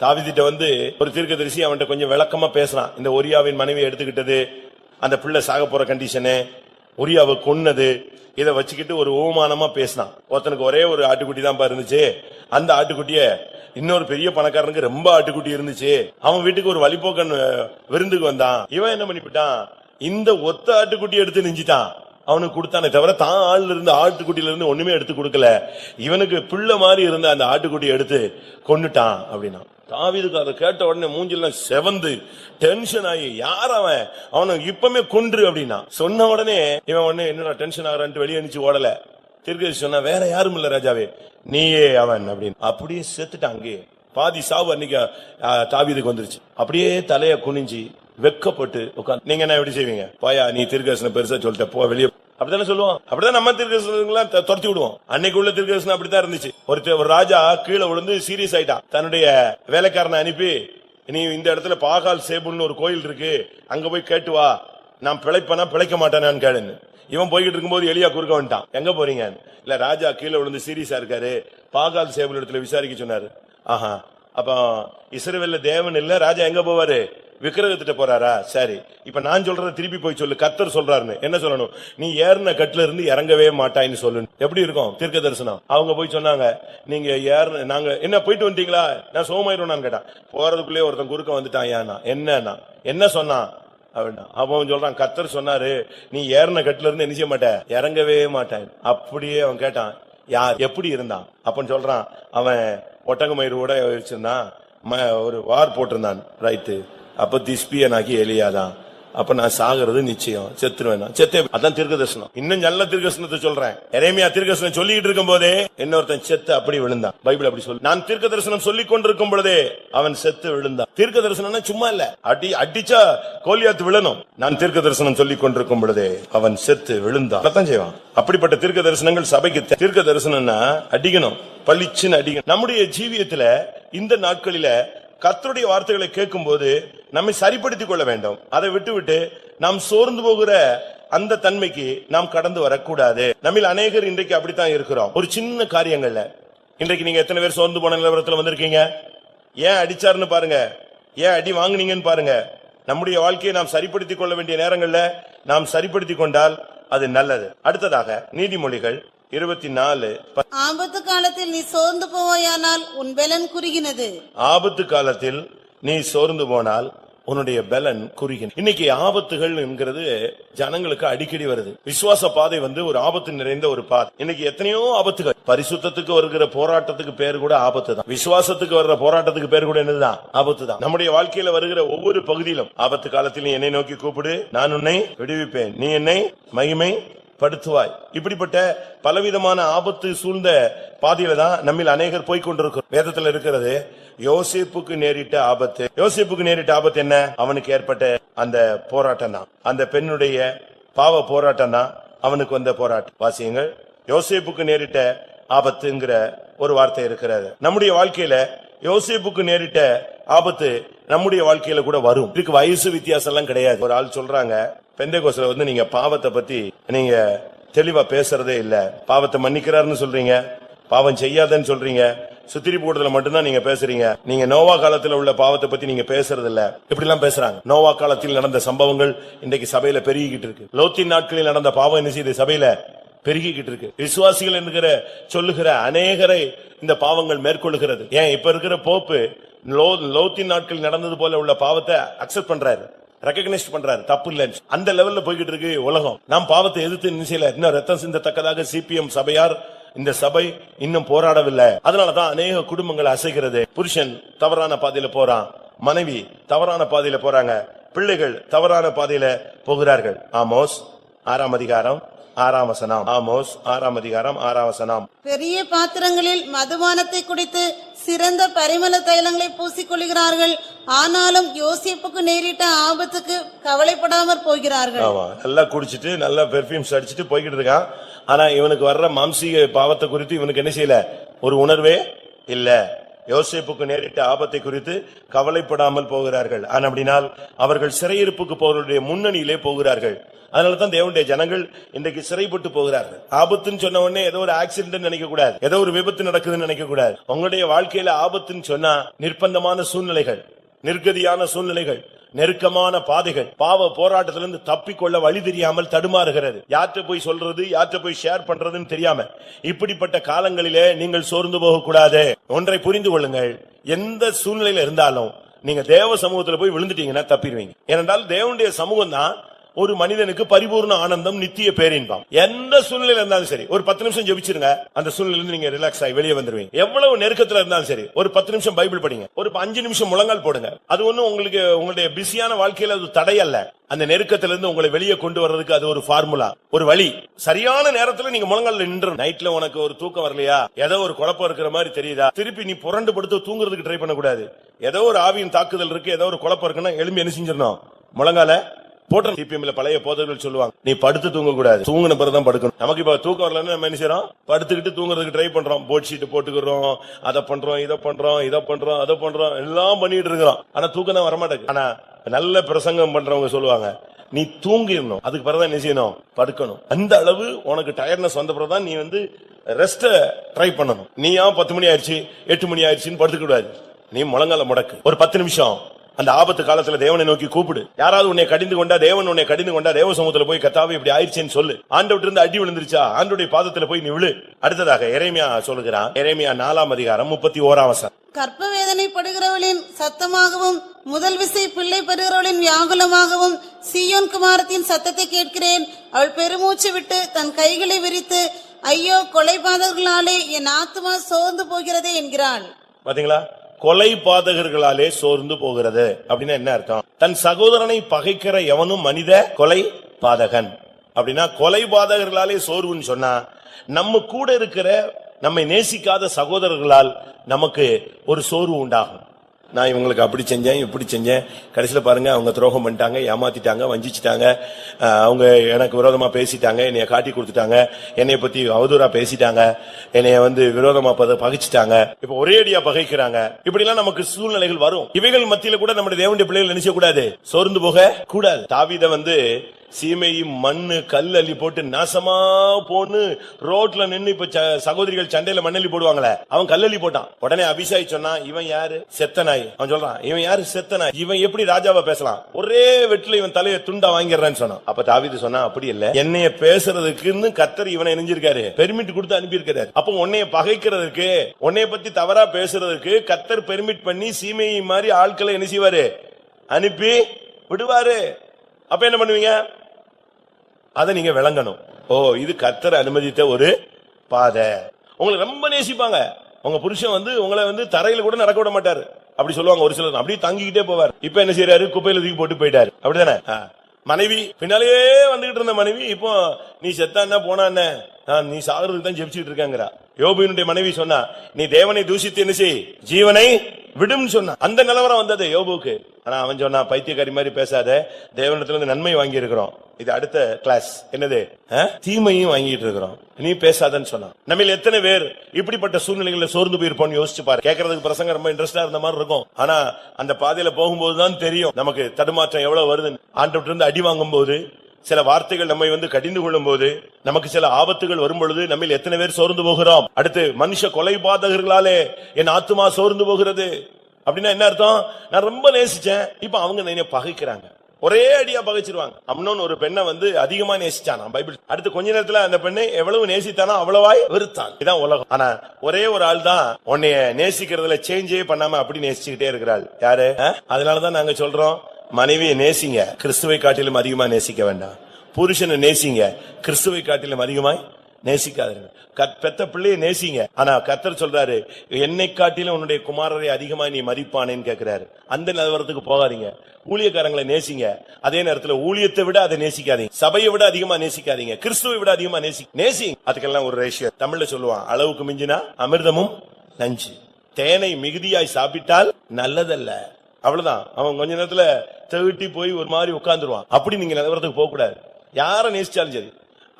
தாவீதிட்ட வந்து ஒரு தீர்க்கதரிசி அவன்கிட்ட கொஞ்சம் விளக்கமா பேசுறான். இந்த ஒரியாவின் மனைவி எடுத்துக்கிட்டது, அந்த பிள்ளை சாக போற கண்டிஷனு, ஒரியாவை கொன்னது, இதை வச்சுக்கிட்டு ஒரு ஓமானமா பேசினான். ஒருத்தனுக்கு ஒரே ஒரு ஆட்டுக்குட்டி தான் இருந்துச்சு. அந்த ஆட்டுக்குட்டிய இன்னொரு பெரிய பணக்காரனுக்கு ரொம்ப ஆட்டுக்குட்டி இருந்துச்சு. அவன் வீட்டுக்கு ஒரு வழிபோக்கன் விருந்துக்கு வந்தான். இவன் என்ன பண்ணிவிட்டான், இந்த ஒத்த ஆட்டுக்குட்டி எடுத்து நெஞ்சிட்டான். அவனுக்கு கொடுத்தானே தவிர தான் ஆள் இருந்து ஆட்டுக்குட்டியில இருந்து ஒண்ணுமே எடுத்து கொடுக்கல. இவனுக்கு பிள்ளை மாதிரி இருந்த அந்த ஆட்டுக்குட்டி எடுத்து கொன்னுட்டான் அப்படின்னா. தாவீதுக்கு அதை கேட்ட உடனே மூஞ்சிலாம் செவந்து டென்ஷன் ஆகி, யார் அவன், அவனை இப்பமே கொன்று அப்படின்னா சொன்ன உடனே இவன் உடனே என்னடா டென்ஷன் ஆகிறான்ட்டு வெளியே அனுப்பிச்சு ஓடல. தீர்க்கதரிசி சொன்னா, வேற யாரும் இல்ல ராஜாவே, நீயே அவன் அப்படின்னு. அப்படியே செத்துட்டான். அங்கே பாதி சாவு அன்னைக்கு தாவீதுக்கு வந்துருச்சு. அப்படியே தலைய குனிஞ்சி வெக்கப்பட்டு உட்கார்ந்து, நீங்க என்ன எப்படி செய்வீங்க, போயா நீ தீர்க்கதரிசனம் பெருசா சொல்லிட்ட, போ வெளியே, அப்படித்தானே சொல்லுவோம். அப்படிதான் நம்ம தீர்க்கதரிசனம் துரத்தி விடுவோம். அன்னைக்கு உள்ள தீர்க்கதரிசனம் அப்படித்தான் இருந்துச்சு. ஒரு ராஜா கீழே விழுந்து சீரியஸ் ஆயிட்டான். தன்னுடைய வேலைக்காரனை அனுப்பி, நீ இந்த இடத்துல பாகால் சேபுல்னு ஒரு கோயில் இருக்கு, அங்க போய் கேட்டு வா, நான் பிழைப்பனா பிழைக்க மாட்டேனான்னு கேளுன்னு. இவன் போய்கிட்டு இருக்கும்போது எலியா குறுக்க வந்துட்டான். எங்க போறீங்க? இல்ல ராஜா கீழே விழுந்து சீரியஸா இருக்காரு, பாகால் சேபுல் இடத்துல விசாரிக்க சொன்னாரு. ஆஹா, அப்ப இஸ்ரவேல்ல தேவன் இல்ல, ராஜா எங்க போவாரு, விக்கிரகத்திட்ட போறாரா? சரி, இப்ப நான் சொல்றத திருப்பி போய் சொல்லு, கர்த்தர் சொல்றாருன்னு. என்ன சொல்லணும்? நீ ஏறின கட்டுல இருந்து இறங்கவே மாட்டாயின்னு சொல்லு. எப்படி இருக்கும் தீர்க்க தரிசனம்? அவங்க போய் சொன்னாங்க, நீங்க நாங்க என்ன போயிட்டு வந்துட்டீங்களா, நான் சோமாயிருவேன் கேட்டான். போறதுக்குள்ளே ஒருத்தன் குறுக்க வந்துட்டான். என்ன சொன்னான் அப்படின்னா, அவன் சொல்றான், கர்த்தர் சொன்னாரு நீ ஏறின கட்டுல இருந்து என்ன செய்ய மாட்ட, இறங்கவே மாட்டான். அப்படியே அவன் கேட்டான், யார் எப்படி இருந்தான்? அப்பன்னு சொல்றான், அவன் ஒட்டகமயிறு கூட வச்சிருந்தான், ஒரு வார் போட்டிருந்தான். ரைட்டு, அப்ப திஸ்பியனாகி எலியாதான். அப்ப நான் சாகிறது நிச்சயம், செத்துருவேன், செத்தே. அதான் தீர்க்கதரிசனம். இன்னும் நல்ல தீர்க்கதரிசனத்தை சொல்றேன். எரேமியா தீர்க்கதரிசனம் சொல்லிட்டு இருக்கும் போதே இன்னொருத்தன் செத்து அப்படி விழுந்தான். பைபிள் அப்படி சொல்லு. நான் தீர்க்கதரிசனம் சொல்லிக் கொண்டிருக்கும் பொழுதே அவன் செத்து விழுந்தான். தீர்க்கதரிசனம்னா சும்மா இல்ல, அடிச்சா கோலியாத்து விழணும். நான் தீர்க்கதரிசனம் சொல்லிக் கொண்டிருக்கும் பொழுதே அவன் செத்து விழுந்தான். அதான் செய்வான். அப்படிப்பட்ட தீர்க்க தரிசனங்கள் சபைக்கு. தீர்க்க தரிசனம்னா அடிக்கணும், பளிச்சுன்னு அடிக்கணும். நம்முடைய ஜீவியத்துல இந்த நாட்களில கர்த்தருடைய வார்த்தைகளை கேட்கும் போது நம்மை சரிப்படுத்திக் கொள்ள வேண்டும். அதை விட்டுவிட்டு நாம் சோர்ந்து போகிற அந்த தன்மைக்கு நாம் கடந்து வரக்கூடாது. நம்மில் அநேகர் இன்றைக்கு அப்படித்தான் இருக்கிறோம். ஒரு சின்ன காரியங்கள்ல இன்றைக்கு நீங்க எத்தனை பேர் சோர்ந்து போன நிலவரத்தில் வந்திருக்கீங்க? ஏன் அடிச்சாருன்னு பாருங்க, ஏன் அடி வாங்குனீங்கன்னு பாருங்க. நம்முடைய வாழ்க்கையை நாம் சரிப்படுத்திக் கொள்ள வேண்டிய நேரங்கள்ல நாம் சரிப்படுத்திக் கொண்டால் அது நல்லது. அடுத்ததாக நீதிமொழிகள் 24. ஆபத்து காலத்தில் நீ சோர்ந்து போவாயானால் உன் பலன் குறுகினது. ஆபத்து காலத்தில் நீ சோர்ந்து போனால் உன்னுடைய பலன் குறுகினது. இன்னைக்கு ஆபத்துகள் என்கிறது ஜனங்களுக்கு அடிக்கடி வருது. விசுவாச பாதை ஒரு ஆபத்து நிறைந்த ஒரு பாதை. இன்னைக்கு எத்தனையோ ஆபத்துகள். பரிசுத்தத்துக்கு வருகிற போராட்டத்துக்கு பேர் கூட ஆபத்து தான். விசுவாசத்துக்கு வர்ற போராட்டத்துக்கு பேர் கூட என்னதுதான்? ஆபத்து தான். நம்முடைய வாழ்க்கையில வருகிற ஒவ்வொரு பகுதியிலும் ஆபத்து காலத்தில் நீ என்னை நோக்கி கூப்பிடு, நான் உன்னை விடுவிப்பேன், நீ என்னை மகிமை படுத்துவாய். இப்படிப்பட்ட பலவிதமான ஆபத்து சூழ்ந்த பாதையில தான் நம்மில் அநேகர் போய்கொண்டிருக்கிறோம். வேதத்துல இருக்கிறது யோசேப்புக்கு நேரிட்ட ஆபத்து. யோசேப்புக்கு நேரிட்ட ஆபத்து என்ன? அவனுக்கு ஏற்பட்ட அந்த போராட்டம் தான், அந்த பெண்ணுடைய பாவ போராட்டம் தான் அவனுக்கு வந்த போராட்டம். வாசியங்கள். யோசேப்புக்கு நேரிட்ட ஆபத்துங்கிற ஒரு வார்த்தை இருக்கிறது. நம்முடைய வாழ்க்கையில யோசேப்புக்கு நேரிட்ட ஆபத்து நம்முடைய வாழ்க்கையில கூட வரும். இதுக்கு வயசு வித்தியாசம் எல்லாம் கிடையாது. ஒரு ஆள் சொல்றாங்க, பெந்தேகோஸ்துல நீங்க பாவத்தை பத்தி நீங்க தெளிவா பேசுறதே இல்ல. பாவத்தை மன்னிக்கிறாருன்னு சொல்றீங்க, பாவம் செய்யாதன்னு சொல்றீங்க, சுத்திரி போடுறதுல மட்டும்தான் நீங்க பேசுறீங்க. நீங்க நோவா காலத்துல உள்ள பாவத்தை பத்தி நீங்க பேசுறது இல்ல. இப்படி எல்லாம் பேசுறாங்க. நோவா காலத்தில் நடந்த சம்பவங்கள் இன்றைக்கு சபையில பெருகிக்கிட்டு இருக்கு. லோத்தின் நாட்களில் நடந்த பாவம் என்ன செய்யுது? சபையில பெருகிக்கிட்டு இருக்கு. விசுவாசிகள் என்கிற சொல்லுகிற அநேகரை இந்த பாவங்கள் மேற்கொள்ளுகிறது. ஏன் இப்ப இருக்கிற போப்பு லோத்தின் நாட்களில் நடந்தது போல உள்ள பாவத்தை அக்செப்ட் பண்றாரு, ரெகக்னைஸ் பண்றாரு, தப்பு இல்ல. அந்த லெவல்ல போய்கிட்டு இருக்கு உலகம். நாம் பாவத்தை எதிர்த்து இன்னும் ரத்தம் சிந்தத்தக்கதாக சிபிஎம் சபையார் இந்த சபை இன்னும் போராடவில்லை. அதனாலதான் அநேக குடும்பங்கள் அசைகிறது. புருஷன் தவறான பாதையில போறான், மனைவி தவறான பாதையில போறாங்க, பிள்ளைகள் தவறான பாதையில போகிறார்கள். ஆமோஸ் 6 அதிகாரம் 6 வசனம். ஆமோஸ் 6 அதிகாரம் 6 வசனம். பெரிய பாத்திரங்களில் மதுபானத்தை குடித்து சிறந்த பரிமள தைலங்களை பூசிக்கொள்கிறார்கள், ஆனாலும் யோசேப்புக்கு நேரிட்ட ஆபத்துக்கு கவலைப்படாமற் போகிறார்கள். நல்லா குடிச்சிட்டு நல்லா பெர்ஃபியூம்ஸ் அடிச்சுட்டு போய்கிட்டு இருக்கான். ஆனா இவனுக்கு வர்ற மாம்சீக பாவத்தை குறித்து இவனுக்கு என்ன செய்யல? ஒரு உணர்வே இல்ல. யோசேப்புக்கு நேரிட்ட ஆபத்தை குறித்து கவலைப்படாமல் போகிறார்கள். அப்படினால் அவர்கள் சிறையிருப்புக்கு போவர்களுடைய முன்னணியிலே போகிறார்கள். அதனாலதான் தேவனுடைய ஜனங்கள் இன்றைக்கு சிறைப்பட்டு போகிறார்கள். ஆபத்துன்னு சொன்ன உடனே ஏதோ ஒரு ஆக்சிடென்ட் நினைக்க கூடாது, ஏதோ ஒரு விபத்து நடக்குதுன்னு நினைக்க கூடாது. உங்களுடைய வாழ்க்கையில ஆபத்துன்னு சொன்னா நிர்பந்தமான சூழ்நிலைகள், நிர்கதியான சூழ்நிலைகள், நெருக்கமான பாதைகள், பாவ போராட்டத்திலிருந்து தப்பிக்கொள்ள வழி தெரியாமல் தடுமாறுகிறது. யார்கிட்ட போய் சொல்றது, யார்கிட்ட போய் ஷேர் பண்றதுன்னு தெரியாம இப்படிப்பட்ட காலங்களிலே நீங்கள் சோர்ந்து போக கூடாது. ஒன்றை புரிந்து கொள்ளுங்கள், எந்த சூழ்நிலையில இருந்தாலும் நீங்க தேவ சமூகத்துல போய் விழுந்துட்டீங்கன்னா தப்பிடுவீங்க. ஏனென்றால் தேவனுடைய சமூகம் தான் ஒரு மனிதனுக்கு பரிபூர்ண ஆனந்தம், நித்திய பேரின்பம். எந்த சூழ்நிலையில இருந்தாலும் சரி ஒரு 10 நிமிஷம் ஜெபிச்சிருங்க, அந்த சூழ்நிலையிலிருந்து நீங்க ரிலாக்ஸ் ஆகி வெளியே வந்துருவீங்க. எவ்வளவு நெருக்கத்துல இருந்தாலும் சரி ஒரு 10 நிமிஷம் பைபிள் படிங்க, ஒரு 5 நிமிஷம் முழங்கால் போடுங்க. அது ஒண்ணும் உங்களுக்கு உங்களுடைய பிஸியான வாழ்க்கையில அது தடையல்ல. அந்த நெருக்கத்திலிருந்து உங்களை வெளியே கொண்டு வர்றதுக்கு அது ஒரு ஃபார்முலா, ஒரு வழி. சரியான நேரத்துல நீங்க முழங்கால் நின்று, நைட்ல உனக்கு ஒரு தூக்கம் வரலையா, ஏதோ ஒரு குழப்பம் இருக்கிற மாதிரி தெரியுதா, திருப்பி நீ புரண்டு படுத்து தூங்குறதுக்கு ட்ரை பண்ணக்கூடாது. ஏதோ ஒரு ஆவியின் தாக்குதல் இருக்கு, ஏதோ ஒரு குழப்பம் இருக்குன்னா எழும்பி என்ன செஞ்சிடணும், முழங்கால போட்டு. சிபிஎம்ல பழைய போதர்கள் சொல்லுவாங்க, நீ படுத்து தூங்க கூடாது, தூங்கின பிறகுதான் படுக்கணும். நமக்கு இப்ப தூக்கம் வரலன்னு நம்ம என்ன செய்யறோம், படுத்துக்கிட்டு தூங்குறதுக்கு ட்ரை பண்றோம், போட் ஷீட் போட்டுக்கிறோம், அதை பண்றோம், இதை பண்றோம், அதை பண்றோம், எல்லாம் பண்ணிட்டு இருக்கிறோம். ஆனா தூக்கம் தான் வரமாட்டேங்குது. ஆனா நல்ல பிரசங்கம் பண்றவங்க சொல்லுவாங்க, நீ தூங்கிடணும், அதுக்கு பிறகுதான் என்ன செய்யணும், படுக்கணும். அந்த அளவு உனக்கு டயர்ட்னஸ் வந்த பிறகுதான் நீ ரெஸ்ட் ட்ரை பண்ணணும். நீ 10 மணி ஆயிடுச்சு 8 மணி ஆயிடுச்சுன்னு படுத்துக்க கூடாது. நீ முழங்கால முடக்கு, ஒரு 10 நிமிஷம் அந்த ஆபத்து காலத்துல தேவனை நோக்கி கூப்பிடு. யாராவது உன்னை கடிந்து கொண்டா, தேவன் உன்னை கடிந்து கொண்டா, தேவ சமூகத்துல போய் கர்த்தாவே இப்படி ஆயிடுச்சேன்னு சொல்லு. ஆண்டவர்ட்ட இருந்து அடி விழுந்துருச்சா, ஆண்டவருடைய பாதத்துல போய் நீ விழு. அடுத்ததாக எரேமியா சொல்லுகிறான், எரேமியா 4 அதிகாரம் 31 வசனம். கற்ப வேதனைப்படுகிறவளின் சத்தமாகவும் முதல் விசை பிள்ளை பெறுகிறவளின் வியாகுலமாகவும் சீயோன் குமாரத்தின் சத்தத்தை கேட்கிறேன். அவள் பெருமூச்சு விட்டு தன் கைகளை விரித்து, ஐயோ கொலைபாதகர்களாலே என் ஆத்துமா சோர்ந்து போகிறதே என்கிறாள். பாத்தீங்களா, கொலை பாதகர்களாலே சோர்ந்து போகிறது அப்படின்னா என்ன அர்த்தம்? தன் சகோதரனை பகைக்கிற எவனும் மனித கொலை பாதகன். அப்படின்னா கொலை பாதகர்களாலே சோர்வுன்னு சொன்னா நம்ம கூட இருக்கிற நம்மை நேசிக்காத சகோதரர்களால் நமக்கு ஒரு சோர்வு உண்டாகும். நான் இவங்களுக்கு அப்படி செஞ்சேன், இப்படி செஞ்சேன், கடைசியில பாருங்க அவங்க துரோகம் பண்ணிட்டாங்க, ஏமாத்திட்டாங்க, வஞ்சிச்சிட்டாங்க, அவங்க எனக்கு விரோதமா பேசிட்டாங்க, என்னைய காட்டி கொடுத்துட்டாங்க, என்னைய பத்தி அவதூறா பேசிட்டாங்க, என்னைய விரோதமா பகைச்சிட்டாங்க, இப்ப ஒரே அடியா பகைக்கிறாங்க. இப்படி எல்லாம் நமக்கு சூழ்நிலைகள் வரும். இவைகள் மத்தியில கூட நம்முடைய தேவனுடைய பிள்ளைகள் நினைச்ச கூடாது, சோர்ந்து போக கூடாது. தாவீதை சீமையும் மண்ணு கல் அள்ளி போட்டு நாசமா போன்னு ரோட்ல நின்னு இப்ப சகோதரிகள் சண்டையில மண்ணள்ளி போடுவாங்களே, அவன் கல்லள்ளி போட்டான். உடனே அபிஷாய் சொன்னா, இவன் யாரு செத்த நாய். அவன் சொல்றான், இவன் யாரு செத்த நாய், இவன் எப்படி ராஜாவா பேசலாம், ஒரே வெட்டில இவன் தலையை துண்டா வாங்கிடுறான்னு சொன்னான். அப்ப தாவீது சொன்னா, அப்படி இல்ல, என்னைய பேசுறதுக்குன்னு கர்த்தர் இவனை நெஞ்சிருக்காரு, பெர்மிட் கொடுத்து அனுப்பி இருக்காரு. அப்ப உன்னைய பகைக்கிறதுக்கு, உன்னைய பத்தி தவறா பேசுறதுக்கு கர்த்தர் பெர்மிட் பண்ணி சீமையை மாதிரி ஆட்களை என்ன செய்வாரு, அனுப்பி விடுவாரு. அப்ப என்ன பண்ணுவீங்க, அதை நீங்க விளங்கணும். ஓ, இது கர்த்தர் அனுமதித்த ஒரு பாதை. உங்களை ரொம்ப நேசிப்பாங்க, உங்க புருஷன் உங்களை தரையில கூட நடக்க விட மாட்டாரு, அப்படி சொல்லுவாங்க ஒரு சிலர். அப்படியே தங்கிக்கிட்டே போவார். இப்ப என்ன செய்யறாரு, குப்பையில தூக்கி போட்டு போயிட்டாரு. அப்படிதானே? மனைவி பின்னாலேயே வந்துகிட்டு இருந்த மனைவி இப்போ நீ செத்தா என்ன போனா என்ன, நீ சாகிறதுக்கு தான் ஜெபிச்சுட்டு இருக்கேங்கிறா. யோபுவினுடைய மனைவி சொன்னா, நீ தேவனை தூஷித்து என்ன செய், ஜீவனை விடும் சொன்னா. அந்த நிலவரம் வந்தது யோபுக்கு. ஆனா அவன் சொன்னா, பைத்தியக்காரி மாதிரி பேசாத, தேவனிடத்துல இருந்து நன்மை வாங்கி இருக்கிறோம். இது அடுத்த கிளாஸ். என்னது, தீமையும் வாங்கிட்டு இருக்கிறோம், நீ பேசாதன்னு சொன்னா. நம்ம எத்தனை பேர் இப்படிப்பட்ட சூழ்நிலைகளை சோர்ந்து போயிருப்போம்னு யோசிச்சு பாரு. கேட்கறதுக்கு பிரசங்க ரொம்ப இன்ட்ரெஸ்டா இருந்த மாதிரி இருக்கும், ஆனா அந்த பாதையில போகும்போதுதான் தெரியும் நமக்கு தடுமாற்றம் எவ்வளவு வருது. ஆண்டவர்ட்ட இருந்து அடி வாங்கும் போது, சில வார்த்தைகள் நம்மை கடிந்து கொள்ளும் போது, நமக்கு சில ஆபத்துகள் வரும் பொழுது நம்ம எத்தனை பேர் சோர்ந்து போகிறோம். அடுத்து, மனுஷ கொலை பாதகர்களாலே என் ஆத்துமா சோர்ந்து போகிறது. அப்படின்னா என்ன அர்த்தம், நான் ரொம்ப நேசிச்சேன், இப்ப அவங்க என்னை பகைக்கிறாங்க, ஒரே அடியா பகைச்சிருவாங்க. அம்னோன் ஒரு பெண்ணை அதிகமா நேசிச்சானா பைபிள். அடுத்து கொஞ்ச நேரத்துல அந்த பெண்ணை எவ்வளவு நேசித்தானோ அவ்வளவாய் வெறுத்தான். இதான் உலகம். ஆனா ஒரே ஒரு ஆள் தான் உன்னைய நேசிக்கிறதுல சேஞ்சே பண்ணாம அப்படி நேசிச்சுக்கிட்டே இருக்கிறாள். யாரு? அதனாலதான் நாங்க சொல்றோம், மனைவியை நேசிங்க, கிறிஸ்துவை காட்டிலும் அதிகமா நேசிக்க வேண்டாம். புருஷனை நேசிங்க, கிறிஸ்துவை காட்டிலும் அதிகமாய் நேசிக்காதீங்க. பெத்த பிள்ளையை நேசிங்க. ஆனா கர்த்தர் சொல்றாரு, என்னை காட்டிலும் உன்னுடைய குமாரரை அதிகமா நீ மதிப்பானேன்னு கேட்கிறாரு. அந்த நிலவரத்துக்கு போகாதீங்க. ஊழியக்காரங்களை நேசிங்க, அதே நேரத்தில் ஊழியத்தை விட அதை நேசிக்காதீங்க, சபையை விட அதிகமா நேசிக்காதீங்க, கிறிஸ்துவை விட அதிகமா நேசிங்க. அதுக்கெல்லாம் ஒரு ரேஷியோ. தமிழ்ல சொல்லுவான், அளவுக்கு மிஞ்சினா அமிர்தமும் நஞ்சு, தேனை மிகுதியாய் சாப்பிட்டால் நல்லதல்ல. அவ்வளவுதான். அவன் கொஞ்ச நேரத்துல தேட்டி போய் ஒரு மாதிரி உட்கார்ந்துருவான். அப்படி நீங்க நிலவரத்துக்கு போக கூடாது. யார நேசிச்சாலும் சரி,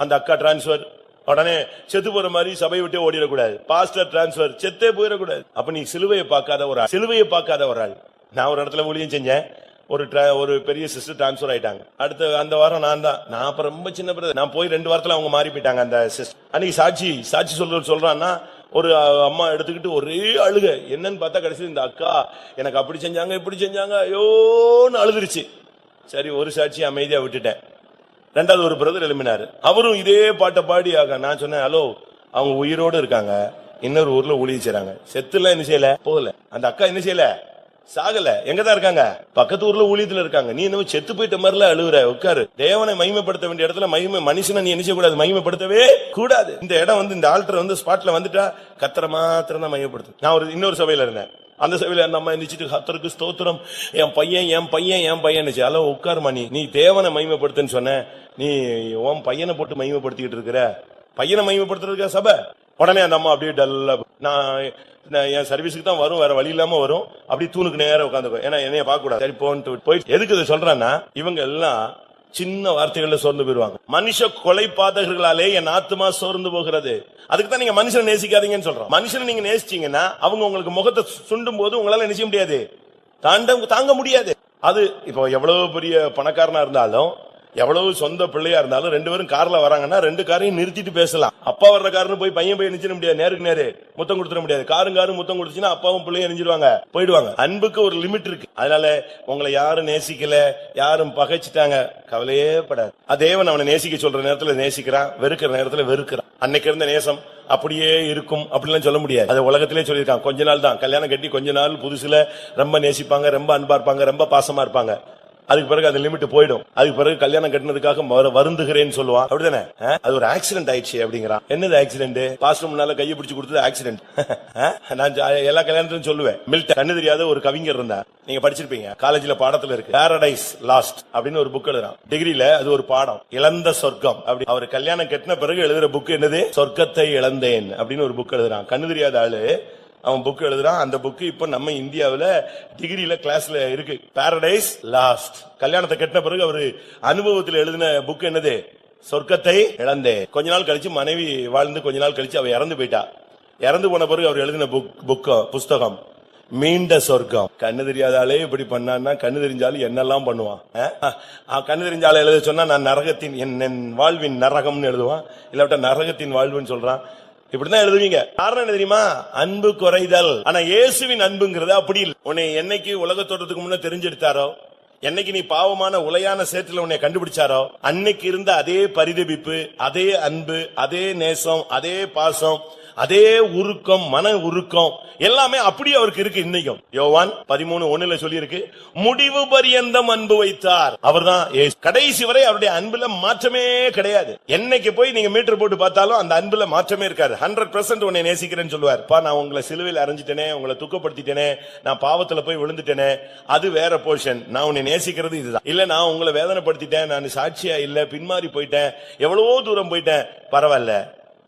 அந்த அக்கா டிரான்ஸ்பர், உடனே செத்து போற மாதிரி சபையை விட்டு ஓடிடக்கூடாது. பாஸ்டர் டிரான்ஸ்பர், செத்தே போயிடக்கூடாது. அப்ப நீ சிலுவையை பார்க்காத ஒரு ஆள், சிலுவையை பார்க்காத ஒரு ஆள். நான் ஒரு இடத்துல ஊழியம் செஞ்சேன். ஒரு பெரிய சிஸ்டர் டிரான்ஸ்பர் ஆயிட்டாங்க. அடுத்த அந்த வாரம் நான் அப்ப ரொம்ப சின்ன பிரதர், நான் போய் 2 வாரத்துல அவங்க மாறி போயிட்டாங்க. அந்த சிஸ்டர் அன்னைக்கு சாட்சி சொல்றான்னா, ஒரு அம்மா எடுத்துக்கிட்டு ஒரே அழுக. என்னன்னு பார்த்தா கடைசி இந்த அக்கா எனக்கு அப்படி செஞ்சாங்க இப்படி செஞ்சாங்க ஐயோன்னு அழுதுருச்சு. சரி, ஒரு சாட்சி அமைதியா விட்டுட்டேன். 2வது ஒரு பிரதர் எழுப்பினாரு. அவரும் இதே பாட்டை பாடி நான் சொன்னேன், ஹலோ, அவங்க உயிரோடு இருக்காங்க, இன்னொரு ஊர்ல ஊழியம் செய்றாங்க. செத்துலாம் என்ன செய்யல, போகல. அந்த அக்கா என்ன செய்யல, சாகல, எங்கதான் இருக்காங்க, பக்கத்து ஊர்ல ஊழியத்துல இருக்காங்க. நீ என்ன செத்து போயிட்ட மாதிரில அழுகுற, உட்காரு. தேவனை மகிமைப்படுத்த வேண்டிய இடத்துல மனுஷனை நீ என்ன செய்யக்கூடாது, மகிமைப்படுத்தவே கூடாது. இந்த இடம் இந்த ஆல்டர் ஸ்பாட்ல வந்துட்டா கர்த்தரை மாத்திரம் தான் மகிமைப்படுத்து. நான் இன்னொரு சபையில இருந்தேன். அந்த சபையில அந்த அம்மா எந்திரிச்சிட்டு கர்த்தருக்கு ஸ்தோத்திரம், என் பையன் அதெல்லாம் உட்காருமா, நீ தேவனை மகிமைப்படுத்துன்னு சொன்ன, நீ உன் பையனை போட்டு மகிமைப்படுத்திக்கிட்டு இருக்கிற, பையனை மகிமைப்படுத்துறதுக்கா சபை? உடனே அந்த அம்மா அப்படியே டல்லா, நான் என் சர்வீஸுக்கு தான் வரும், வேற வழி இல்லாம வரும், அப்படி தூணுக்கு நேரம் உட்காந்துக்கும். ஏன்னா என்னைய பார்க்க கூடாது. சரி போயிட்டு எதுக்கு இதை சொல்றேன்னா, இவங்க எல்லாம் சின்ன வார்த்தைகள்ல சோர்ந்து போயிருவாங்க. மனுஷ கொலைபாதகர்களாலே என் ஆத்துமா சோர்ந்து போகிறது. அதுக்கு தான் நீங்க மனுஷனை நேசிக்காதீங்கன்னு சொல்றோம். மனுஷனை நீங்க நேசிச்சீங்கன்னா அவங்க உங்களுக்கு முகத்தை சுண்டும் போது உங்களால நினைக்க முடியாது, தாங்க முடியாது. அது இப்போ எவ்வளவு பெரிய பணக்காரனா இருந்தாலும், எவ்வளவு சொந்த பிள்ளையா இருந்தாலும், 2 பேரும் கார்ல வராங்கன்னா 2 காரையும் நிறுத்திட்டு பேசலாம். அப்பா வர்ற காருன்னு போய் பையன் நினைச்சிட முடியாது, நேருக்கு நேரு முத்தம் கொடுத்துட முடியாது. காரும் முத்தம் கொடுத்துச்சுன்னா அப்பாவும் பிள்ளையும் நினைச்சிருவாங்க, போயிடுவாங்க. அன்புக்கு ஒரு லிமிட் இருக்கு. அதனால உங்களை யாரும் நேசிக்கல, யாரும் பகைச்சிட்டாங்க, கவலையே படாது. தேவன் அவனை நேசிக்க சொல்ற நேரத்துல நேசிக்கிறான், வெறுக்கிற நேரத்துல வெறுக்கிறான். அன்னைக்கு இருந்த நேசம் அப்படியே இருக்கும் அப்படிலாம் சொல்ல முடியாது. அது உலகத்திலே சொல்லியிருக்கான். கொஞ்ச நாள் தான் கல்யாணம் கட்டி, கொஞ்ச நாள் புதுசுல ரொம்ப நேசிப்பாங்க, ரொம்ப அன்பா இருப்பாங்க, ரொம்ப பாசமா இருப்பாங்க. அதுக்கு பிறகு அது லிமிட் போயிடும். அதுக்கு பிறகு கல்யாணம் கட்டினதுக்காக வருந்துகிறேன்னு சொல்லுவான், அப்படிதானே? அது ஒரு ஆக்சிடென்ட் ஆயிடுச்சு அப்படிங்கிறான். என்னது ஆக்சிடென்ட்? பாஸ்டர் முன்னால கையை பிடிச்சு கொடுத்தது ஆக்சிடென்ட். நான் எல்லா கல்யாணத்திலும் சொல்லுவேன். மில்டன், கண்ணு தெரியாத ஒரு கவிஞர் இருந்தா, நீங்க படிச்சிருப்பீங்க, காலேஜ்ல பாடத்துல இருக்கு. பாரடைஸ் லாஸ்ட் அப்படின்னு ஒரு புக் எழுதுறான். டிகிரில அது ஒரு பாடம், இழந்த சொர்க்கம். அப்படி அவர் கல்யாணம் கட்டின பிறகு எழுதுற புக் என்னது, சொர்க்கத்தை இழந்தேன் அப்படின்னு ஒரு புக் எழுதுறான். கண்ணு தெரியாத ஆளு அவன் புக் எழுதுறான். அந்த புக் இப்ப நம்ம இந்தியாவில டிகிரில கிளாஸ்ல இருக்கு. Paradise last. கல்யாணத்தை கட்டின பிறகு அவரு அனுபவத்தில் எழுதின புக் என்னது, சொர்க்கத்தை இழந்தே. கொஞ்ச நாள் கழிச்சு மனைவி வாழ்ந்து கொஞ்ச நாள் கழிச்சு அவ இறந்து போயிட்டா. இறந்து போன பிறகு அவர் எழுதின புஸ்தகம் மீண்ட சொர்க்கம். கண்ணு தெரியாதாலே இப்படி பண்ணான்னா, கண்ணு தெரிஞ்சாலும் என்னெல்லாம் பண்ணுவான். கண்ணு தெரிஞ்சாலும் எழுத சொன்னா நான் நரகத்தின் என் வாழ்வின் நரகம்னு எழுதுவான், இல்லாவிட்ட நரகத்தின் வாழ்வுன்னு சொல்றான். இப்படிதான் எழுதுவீங்க. காரணம் என்ன தெரியுமா, அன்பு குறைதல். ஆனா இயேசுவின் அன்புங்கிறது அப்படி இல்லை. உன்னை என்னைக்கு உலக தோற்றத்துக்கு முன்ன தெரிஞ்செடுத்தாரோ, என்னைக்கு நீ பாவமான உலையான சேற்றில உன்னை கண்டுபிடிச்சாரோ, அன்னைக்கு இருந்த அதே பரிதபிப்பு, அதே அன்பு, அதே நேசம், அதே பாசம், அதே உருக்கம், மன உருக்கம் எல்லாமே அப்படியே அவருக்கு இருக்கு இன்னைக்கும். யோவான் 13:1 சொல்லி இருக்கு, முடிவு பரியந்தம் அன்பு வைத்தார். அவர்தான் கடைசி வரை அவருடைய அன்புல மாற்றமே கிடையாது. என்னைக்கு போய் நீங்க மீட்டர் போட்டு பார்த்தாலும் அந்த அன்புல மாற்றமே இருக்காது. 100% உன்னை நேசிக்கிறேன்னு சொல்லுவார். நான் உங்களை சிலுவையில் அரைஞ்சிட்டேனே, உங்களை துக்கப்படுத்திட்டேனே, நான் பாவத்துல போய் விழுந்துட்டேனே, அது வேற போர்ஷன். நான் உன்னை நேசிக்கிறது இதுதான். இல்ல நான் உங்களை வேதனைப்படுத்திட்டேன், நான் சாட்சியா இல்ல, பின்மாறி போயிட்டேன், எவ்வளவோ தூரம் போயிட்டேன், பரவாயில்ல,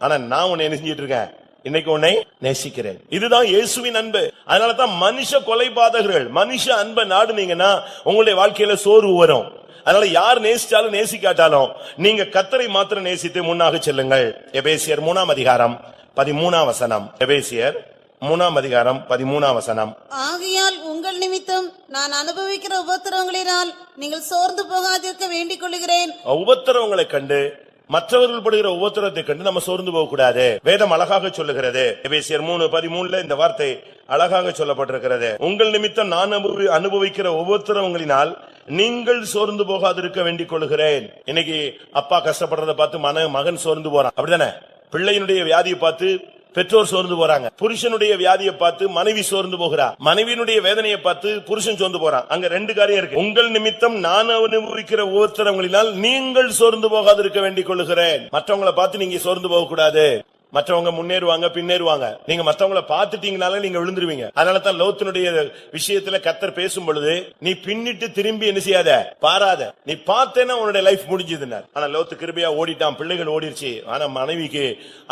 ஆனா நான் உன்னை என்ன செஞ்சிட்டு இருக்கேன், இன்னைக்கு உன்னை நேசிக்கிறேன். இதுதான் இயேசுவின் அன்பு. அதனாலதான் மனுஷ கொலைபாதகர்கள் மனுஷ அன்பை நாடுனீங்கன்னா உங்களுடைய வாழ்க்கையில சோர்வு வரும். அதனால யார் நேசிச்சாலும் நேசிக்காட்டாலும் நீங்க கர்த்தரை மாத்திரம் நேசித்து முன்னாக செல்லுங்கள். எபேசியர் 3:13. எபேசியர் 3:13. ஆகையால் உங்கள் நிமித்தம் நான் அனுபவிக்கிற உபத்திரவங்களினால் நீங்கள் சோர்ந்து போகாதிருக்க வேண்டிக் கொள்கிறேன். உபத்திரவங்களை கண்டு, மற்றவர்கள் படுகிற உபத்திரத்தை கண்டு நம்ம சோர்ந்து போக கூடாது. வேதம் அழகாக சொல்லுகிறது. எபேசியர் 3:13 இந்த வார்த்தை அழகாக சொல்லப்பட்டிருக்கிறது. உங்கள் நிமித்தம் நான் அனுபவிக்கிற உபத்திரவங்களினால் நீங்கள் சோர்ந்து போகாதிருக்க வேண்டிக் கொள்கிறேன். இன்னைக்கு அப்பா கஷ்டப்படுறத பார்த்து மகன் சோர்ந்து போறான், அப்படிதானே? பிள்ளையினுடைய வியாதியை பார்த்து பெற்றோர் சோர்ந்து போறாங்க. புருஷனுடைய வியாதியை பார்த்து மனைவி சோர்ந்து போகிறா. மனைவியினுடைய வேதனையை பார்த்து புருஷன் சோர்ந்து போறான். அங்க 2 காரியம் இருக்கு. உங்கள் நிமித்தம் நான் அனுபவிக்கிற உபத்திரவங்களினால் நீங்கள் சோர்ந்து போகாதிருக்க வேண்டிக் கொள்கிறேன். மற்றவங்களை பார்த்து நீங்க சோர்ந்து போக கூடாது. மற்றவங்க முன்னேறுவாங்க, பின்னேறுவாங்க. நீங்க மற்றவங்களை பார்த்துட்டீங்கனால நீங்க விழுந்துருவீங்க. அதனால தான் லோத்தினுடைய விஷயத்துல கர்த்தர் பேசும் பொழுது, நீ பின்னிட்டு திரும்பி என்ன செய்யாத, பாராத, நீ பார்த்தேன்னா உன்னுடைய லைஃப் முடிஞ்சதுன்னார். ஆனா லோத்து கிருபையா ஓடிட்டான், பிள்ளைகள் ஓடிருச்சு. ஆனா மனைவிக்கு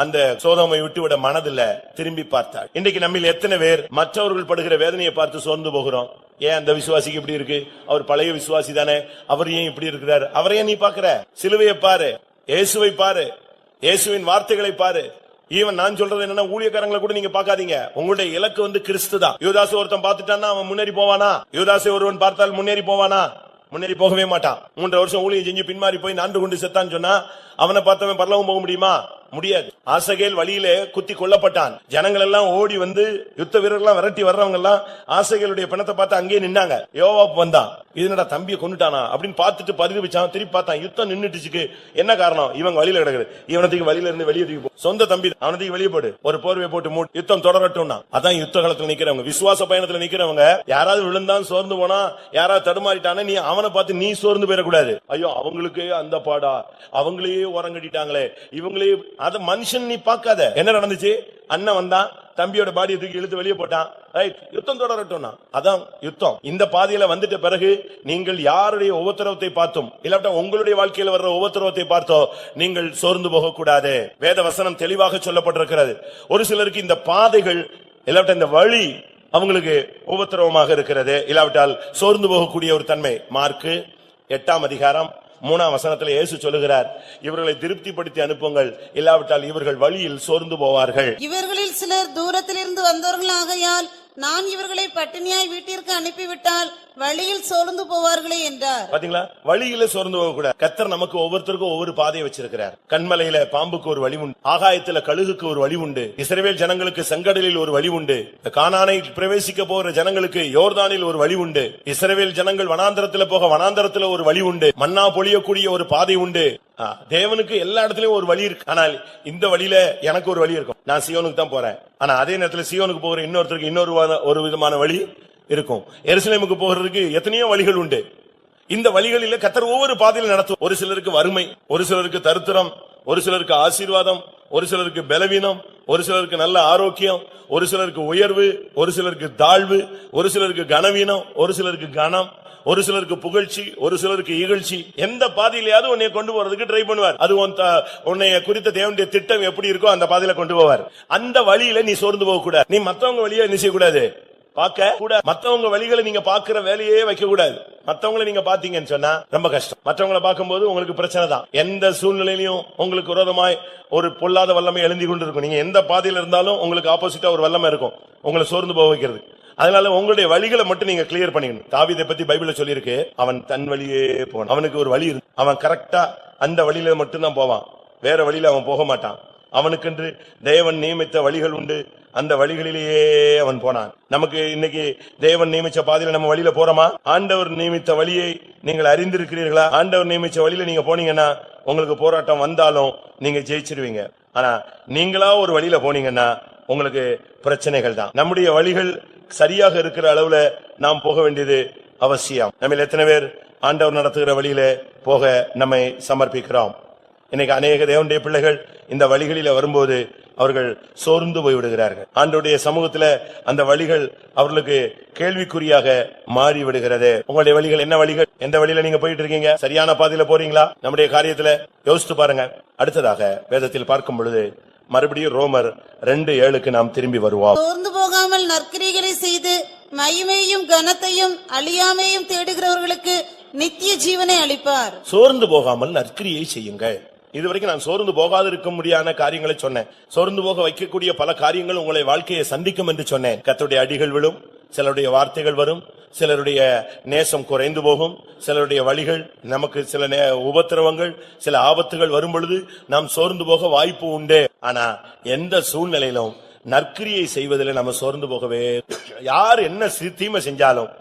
அந்த சோதமை விட்டு விட மனதில்ல, திரும்பி பார்த்தாள். இன்றைக்கு நம்மில் எத்தனை பேர் மற்றவர்கள் படுகிற வேதனையை பார்த்து சோர்ந்து போகிறோம்? ஏன் அந்த விசுவாசிக்கு இப்படி இருக்கு, அவர் பழைய விசுவாசி தானே, அவர் ஏன் இப்படி இருக்கிறார்? அவரையே நீ பாக்குற? சிலுவையை பாரு, இயேசுவை பாரு. இயேசுவின் வார்த்தைகளை பாரு. ஈவன் நான் சொல்றது என்னன்னா, ஊழியக்காரங்களை கூட நீங்க பாக்காதீங்க. உங்களுடைய இலக்கு கிறிஸ்து தான். யூதாசை ஒருத்தன் பார்த்துட்டான்னா அவன் முன்னேறி போவானா? யூதாசை ஒருவன் பார்த்தால் முன்னேறி போவானா? முன்னேறி போகவே மாட்டான். 3 வருஷம் ஊழியம் செஞ்சு பின்மாறி போய் நான்கு கொண்டு செத்தான்னு சொன்னா அவனை பார்த்தவன் பரலோகம் போக முடியுமா? முடியாது. ஆசகேல் வழியிலே குத்தி கொல்லப்பட்டான். ஜனங்கள் எல்லாம் ஓடி யுத்த வீரர்கள்லாம் விரட்டி வர்றவங்க எல்லாம் ஆசகேலுடைய பிணத்தை பார்த்து அங்கேயே நின்னாங்க. யோவாப் வந்தான், இதனடா தம்பியை கொண்டுட்டானா அப்படின்னு பார்த்துட்டு பரிதபிச்சான். திருப்பி பார்த்தான், யுத்தம் நின்னுட்டுச்சுக்கு. என்ன காரணம்? இவன் வழியில கிடக்குது. இவனத்துக்கு வழியில இருந்து வெளியே தூக்கி சொந்த தம்பி அவனத்துக்கு வெளியே போடு, ஒரு போர்வை போட்டு மூடு, யுத்தம் தொடரட்டும்னா. அதான் யுத்த காலத்துல நிக்கிறவங்க, விசுவாச பயணத்துல நிக்கிறவங்க. யாராவது விழுந்தான் சோர்ந்து போனா, யாராவது தடுமாறிட்டானே, நீ அவனை பார்த்து நீ சோர்ந்து போயிடக்கூடாது. ஐயோ அவங்களுக்கே அந்த பாடா, அவங்களே உரங்கட்டிட்டாங்களே, இவங்களே. அத மனுஷன் நீ பார்க்காத. என்ன நடந்துச்சு? அண்ணன் வந்தான், தம்பியோட பாடியை தூக்கி இழுத்து வெளியே போட்டான். ரைட், யுத்தம் தொடரட்டும்னா. அதான் யுத்தம். இந்த பாதையில வந்துட்ட பிறகு நீங்கள் யாருடைய உபத்திரவத்தை பார்த்தோம், இல்லாட்டா உங்களுடைய வாழ்க்கையில வர்ற உபத்திரவத்தை பார்த்தோ நீங்கள் சோர்ந்து போக கூடாது. வேத வசனம் தெளிவாக சொல்லப்பட்டிருக்கிறது. ஒரு சிலருக்கு இந்த பாதைகள் இல்லாட்டா இந்த வழி அவங்களுக்கு உபத்திரவமாக இருக்கிறது, இல்லாவிட்டால் சோர்ந்து போகக்கூடிய ஒரு தன்மை. மார்க்கு 8ஆம் அதிகாரம் 3ஆம் வசனத்தில் இயேசு சொல்லுகிறார், இவர்களை திருப்திப்படுத்தி அனுப்புங்கள், இல்லாவிட்டால் இவர்கள் வழியில் சோர்ந்து போவார்கள். இவர்களில் சிலர் தூரத்திலிருந்து வந்தவர்களாகையால் நான் இவர்களை பட்டினியாய் வீட்டிற்கு அனுப்பிவிட்டால் வழியில் சோர்ந்து போவார்களே என்றார். பாத்தீங்களா? வழியில சோர்ந்து போக கூடாது. கர்த்தர் நமக்கு ஒவ்வொருத்தருக்கும் ஒவ்வொரு பாதையை வச்சிருக்கிறார். கண்மலையில பாம்புக்கு ஒரு வழி உண்டு, ஆகாயத்துல கழுகுக்கு ஒரு வழி உண்டு, இஸ்ரவேல் ஜனங்களுக்கு செங்கடலில் ஒரு வழி உண்டு, கானானை பிரவேசிக்க போகிற ஜனங்களுக்கு யோர்தானில் ஒரு வழி உண்டு, இஸ்ரவேல் ஜனங்கள் வனாந்தரத்துல போக வனாந்தரத்துல ஒரு வழி உண்டு, மன்னா பொழியக்கூடிய ஒரு பாதை உண்டு. தேவனுக்கு எல்லா இடத்துலயும் ஒரு வழி இருக்கு. ஆனால் இந்த வழியில எனக்கு ஒரு வழி இருக்கும், நான் சியோனுக்கு தான் போறேன். ஆனா அதே நேரத்தில் சியோனுக்கு போகிற இன்னொருத்தருக்கு இன்னொரு விதமான வழி இருக்கும். எருசலேமுக்கு போகிறதுக்கு எத்தனையோ வழிகள் உண்டு. இந்த வழிகளில் கர்த்தர் ஒவ்வொரு பாதையில் நடத்தும். ஒரு சிலருக்கு வறுமை, ஒரு சிலருக்கு தரித்திரம், ஒரு சிலருக்கு ஆசீர்வாதம், ஒரு சிலருக்கு பலவீனம், ஒரு சிலருக்கு நல்ல ஆரோக்கியம், ஒரு சிலருக்கு உயர்வு, ஒரு சிலருக்கு தாழ்வு, ஒரு சிலருக்கு கனவீனம், ஒரு சிலருக்கு கனம், ஒரு சிலருக்கு புகழ்ச்சி, ஒரு சிலருக்கு இகழ்ச்சி. எந்த பாதையிலாவது உன்னை கொண்டு போறதுக்கு ட்ரை பண்ணுவார். அது உன்னை குறித்த தேவனுடைய திட்டம் எப்படி இருக்கோ அந்த பாதையில கொண்டு போவார். அந்த வழியில நீ சோர்ந்து போக கூடாது. நீ மத்தவங்க வழியை என்ன செய்யக்கூடாது, பார்க்க கூட. மத்தவங்க வழிகளை நீங்க பாக்குற வேலையே வைக்க கூடாது. மத்தவங்களை நீங்க பாத்தீங்கன்னு சொன்னா ரொம்ப கஷ்டம். மற்றவங்களை பார்க்கும்போது உங்களுக்கு பிரச்சனை தான். எந்த சூழ்நிலையிலும் உங்களுக்கு விரோதமாய் ஒரு பொல்லாத வல்லமை எழுந்தி கொண்டு இருக்கும். நீங்க எந்த பாதையில இருந்தாலும் உங்களுக்கு ஆப்போசிட்டா ஒரு வல்லமை இருக்கும் உங்களை சோர்ந்து போக வைக்கிறது. அதனால உங்களுடைய வழிகளை மட்டும் நீங்க கிளியர் பண்ணிக்கணும். தாவீதை பத்தி பைபிள்ல சொல்லியிருக்கு, அவன் தன் வழியே போனான். அவனுக்கு ஒரு வழி இருக்கு, அவன் கரெக்டா அந்த வழியில மட்டும்தான் போவான், வேற வழியில அவன் போக மாட்டான். அவனுக்கென்று தேவன் நியமித்த வழிகள் உண்டு, அந்த வழிகளிலேயே அவன் போனான். நமக்கு இன்னைக்கு தேவன் நியமிச்ச பாதையில நம்ம வழியில போறோமா? ஆண்டவர் நியமித்த வழியை நீங்கள் அறிந்திருக்கிறீர்களா? ஆண்டவர் நியமிச்ச வழியில நீங்க போனீங்கன்னா உங்களுக்கு போராட்டம் வந்தாலும் நீங்க ஜெயிச்சிருவீங்க. ஆனா நீங்களா ஒரு வழியில போனீங்கன்னா உங்களுக்கு பிரச்சனைகள் தான். நம்முடைய வழிகள் சரியாக இருக்கிற அளவுல நாம் போக வேண்டியது அவசியம். நம்ம எத்தனை பேர் ஆண்டவர் நடத்துகிற வழியில போக நம்மை சமர்ப்பிக்கிறோம்? இன்னைக்கு அநேக தேவனுடைய பிள்ளைகள் இந்த வழிகளில வரும்போது அவர்கள் சோர்ந்து போய்விடுகிறார்கள். ஆண்டவருடைய சமூகத்துல அந்த வழிகள் அவர்களுக்கு கேள்விக்குறியாக மாறி விடுகிறது. உங்களுடைய வழிகள் என்ன வழிகள்? எந்த வழியில நீங்க போயிட்டு இருக்கீங்க? சரியான பாதையில போறீங்களா? நம்முடைய காரியத்துல யோசித்து பாருங்க. அடுத்ததாக வேதத்தில் பார்க்கும் பொழுது மறுபடியும் ரோமர் 2:7 நாம் திரும்பி வருவோம். சோர்ந்து போகாமல் நற்கிரிகளை செய்து மகிமையும் கனத்தையும் அழியாமையும் தேடுகிறவர்களுக்கு நித்திய ஜீவனை அளிப்பார். சோர்ந்து போகாமல் நற்கிரியை செய்யுங்கள். இதுவரைக்கும் நான் சோர்ந்து போகாது இருக்க முடியாத காரியங்களை சொன்னேன். சோர்ந்து போக வைக்கக்கூடிய பல காரியங்கள் உங்களை வாழ்க்கையை சந்திக்கும் என்று சொன்னேன். கர்த்தருடைய அடிகள் விழும், சிலருடைய வார்த்தைகள் வரும், சிலருடைய நேசம் குறைந்து போகும், சிலருடைய வழிகள் நமக்கு சில உபத்திரவங்கள், சில ஆபத்துகள் வரும் பொழுது நாம் சோர்ந்து போக வாய்ப்பு உண்டு. ஆனா எந்த சூழ்நிலையிலும் நற்கிரியை செய்வதில் நம்ம சோர்ந்து போகவே, யார் என்ன தீமை செஞ்சாலும்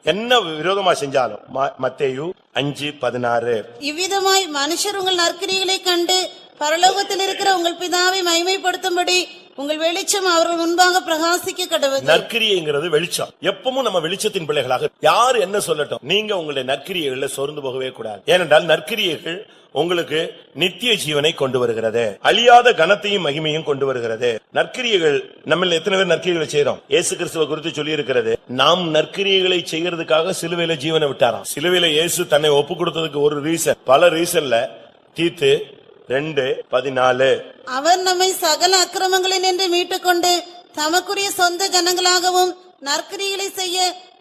என்ன விரோதமா செஞ்சாலும், மத்தேயு 5:16 இவ்விதமாய் மனுஷர் உங்கள் நற்கிரிகளை கண்டு பரலோகத்தில் இருக்கிற உங்கள் பிதாவை மகிமைப்படுத்தும்படி உங்கள் வெளிச்சம் அவர்கள் முன்பாக பிரகாசிக்க கடவுது. நற்கிரியைங்கிறது வெளிச்சம். எப்பவும் நம்ம வெளிச்சத்தின் பிள்ளைகளாக யாரு என்ன சொல்லட்டும், நீங்க உங்களுடைய நற்கிரியைகளை சோர்ந்து போகவே கூடாது. ஏனென்றால் நற்கிரியைகள் உங்களுக்கு நித்திய ஜீவனை கொண்டு வருகிறது, அழியாத கனத்தையும் மகிமையும் கொண்டு வருகிறது. நற்கிரியைகள் நம்ம எத்தனை பேர் நற்கிரியைகளை செய்யறோம்? இயேசு கிறிஸ்துவை குறித்து சொல்லி இருக்கிறது, நாம் நற்கிரியைகளை செய்யறதுக்காக சிலுவையில ஜீவனை விட்டாராம். சிலுவையில இயேசு தன்னை ஒப்பு கொடுத்ததுக்கு ஒரு ரீசன், பல ரீசன்ல. தீத்து 2:14 அவர் நம்மை சகல அக்கிரமங்களினின்று மீட்டுக்கொண்டு தமக்குரிய சொந்த ஜனங்களாகவும் நற்கிரிகளை செய்ய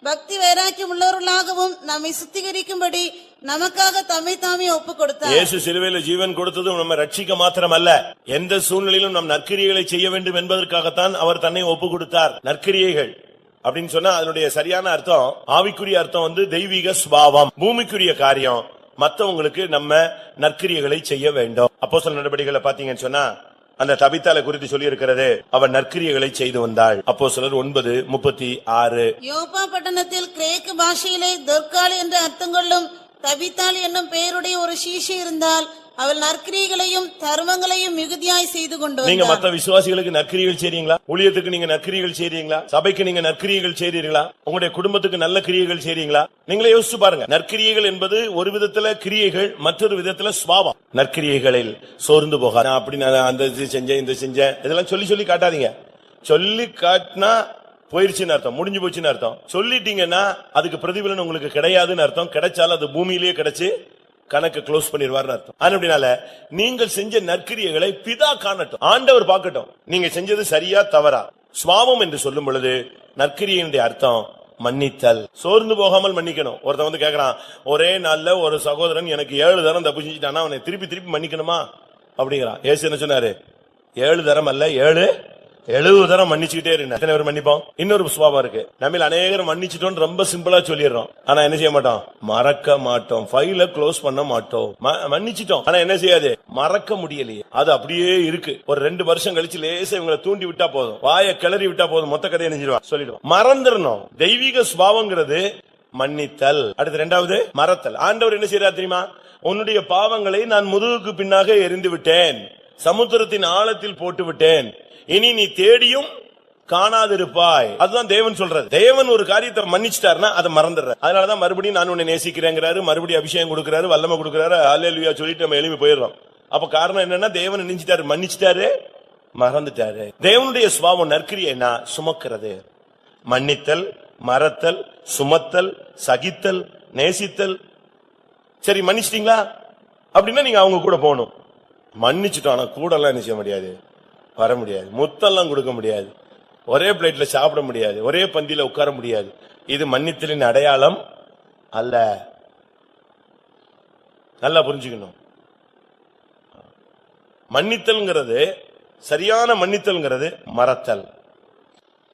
பக்தி வைராக்கியம் உள்ளவர்களாகவும் நம்மை சுத்திகரிக்கும்படி நமக்காக தம்மை தாமே ஒப்பு கொடுத்தார். இயேசு சிலுவையில ஜீவன் கொடுத்ததும் நம்ம ரட்சிக்க மாத்திரமல்ல, எந்த சூழ்நிலையிலும் நம் நற்கிரியைகளை செய்ய வேண்டும் என்பதற்காகத்தான் அவர் தன்னை ஒப்பு கொடுத்தார். நற்கிரியைகள் அப்படின்னு சொன்னா அதனுடைய சரியான அர்த்தம், ஆவிக்குரிய அர்த்தம் தெய்வீக சுபாவம், பூமிக்குரிய காரியம். மத்தவங்களுக்கு நம்ம நற்கிரியைகளை செய்ய வேண்டும். அப்போஸ்தலர் நடபடிகளை பாத்தீங்கன்னு சொன்னா அந்த தபித்தாளை குறித்து சொல்லி இருக்கிறது, அவன் நற்கிரியைகளை செய்து வந்தாள். அப்போஸ்தலர் 9:36. யோப்பா பட்டணத்தில் கிரேக்கு பாஷையிலே தொர்க்காள் என்று அர்த்தம் கொள்ளும் தபித்தாள் என்னும் பெயருடைய ஒரு சீஷி இருந்தால் அவள் நற்கிரியைகளையும் தர்மங்களையும் மிகுதியாய் செய்து கொண்டு நீங்க வந்தாள். மத்த விசுவாசிகளுக்கு நற்கிரியைகள் செய்றீங்களா? ஊழியத்துக்கு நீங்க நற்கிரியைகள் செய்றீங்களா? சபைக்கு நீங்க நற்கிரியைகள் செய்றீங்களா? உங்களுடைய குடும்பத்துக்கு நல்ல கிரியைகள் செய்றீங்களா? நீங்களே யோசிச்சு பாருங்க. நற்கிரியைகள் என்பது ஒரு விதத்துல கிரியைகள், மற்றொரு விதத்துல சுபாவம். நற்கிரியைகளில் சோர்ந்து போக, நான் அப்படி நான் அந்த இது செஞ்சேன் இந்த செஞ்சேன் இதெல்லாம் சொல்லி சொல்லி காட்டாதீங்க. சொல்லி காட்டினா போயிருச்சுன்னு அர்த்தம், முடிஞ்சு போச்சுன்னு அர்த்தம். சொல்லிட்டீங்கன்னா அதுக்கு பிரதிபலன் உங்களுக்கு கிடையாதுன்னு அர்த்தம். கிடைச்சாலும் அது பூமியிலேயே கிடைச்சு கணக்கு க்ளோஸ் பண்ணிடுவார்னு அர்த்தம். அப்படினால நீங்கள் செஞ்ச நற்கிரியைகளை பிதா காணட்டும், ஆண்டவர் பார்க்கட்டும், நீங்க செஞ்சது சரியா தவறா. சுவாபம் என்று சொல்லும் பொழுது நற்கிரியையினுடைய அர்த்தம் மன்னித்தல். சோர்ந்து போகாமல் மன்னிக்கணும். ஒருத்தன் கேக்குறான், ஒரே நாள்ல ஒரு சகோதரன் எனக்கு 7 தரம் தப்பு செஞ்சுட்டானா அவனை திருப்பி திருப்பி மன்னிக்கணுமா அப்படிங்கிறான். ஏசு என்ன சொன்னாரு? 7 தரம் அல்ல, 70 தரம் மன்னிச்சுக்கிட்டே இருந்தா எத்தனை பேர் மன்னிப்போம்? இன்னொரு சுபாவம் இருக்கு, நம்ம அநேகர் மன்னிச்சிட்டோம் ரொம்ப சிம்பிளா சொல்லிடுறோம். ஆனா என்ன செய்ய மாட்டோம்? மறக்க மாட்டோம். ஃபைல க்ளோஸ் பண்ண மாட்டோம். மன்னிச்சிட்டோம், ஆனா என்ன செய்யாது? மறக்க முடியலையே, அது அப்படியே இருக்கு. ஒரு 2 வருஷம் கழிச்சு லேசா இவங்களை தூண்டி விட்டா போதும், வாயை கிளறி விட்டா போதும், மொத்த கதையை நெஞ்சிடுவான், சொல்லிடுவோம். மறந்துடணும். தெய்வீக சுபாவங்கிறது மன்னித்தல். அடுத்து 2வது மறத்தல். ஆண்டவர் என்ன செய்யறார் தெரியுமா? உன்னுடைய பாவங்களை நான் முதுகுக்கு பின்னாக எரிந்து விட்டேன், சமுத்திரத்தின் ஆழத்தில் போட்டு விட்டேன், இனி நீ தேடியும் காணாதிருப்பாய். அதுதான் தேவன் சொல்றது. தேவன் ஒரு காரியத்தை மன்னிச்சிட்டாருன்னா அதை மறந்துடுற. அதனாலதான் மறுபடியும் நான் உன்னை நேசிக்கிறேங்கிறாரு, மறுபடியும் அபிஷேகம் கொடுக்கிறாரு, வல்லமை கொடுக்கிறாரு, அல்லேலூயா சொல்லிட்டு நம்ம எழுப்பி போயிடுறோம். அப்ப காரணம் என்னன்னா தேவன் நினைச்சிட்டாரு, மன்னிச்சிட்டாரு, மறந்துட்டாரு. தேவனுடைய சுபாவம் நற்கிரியைனா சுமக்கிறது. மன்னித்தல், மறத்தல், சுமத்தல், சகித்தல், நேசித்தல். சரி மன்னிச்சிட்டீங்களா அப்படின்னா நீங்க அவங்க கூட போகணும். மன்னிச்சுட்டோம், ஆனா கூட எல்லாம் என்ன செய்ய முடியாது, வர முடியாது, முத்தெல்லாம் கொடுக்க முடியாது, ஒரே பிளேட்ல சாப்பிட முடியாது, ஒரே பந்தியில உட்கார முடியாது. இது மன்னித்தலின் அடையாளம் அல்ல. நல்லா புரிஞ்சுக்கணும். மன்னித்தல்ங்கிறது, சரியான மன்னித்தல்ங்கிறது மறத்தல்.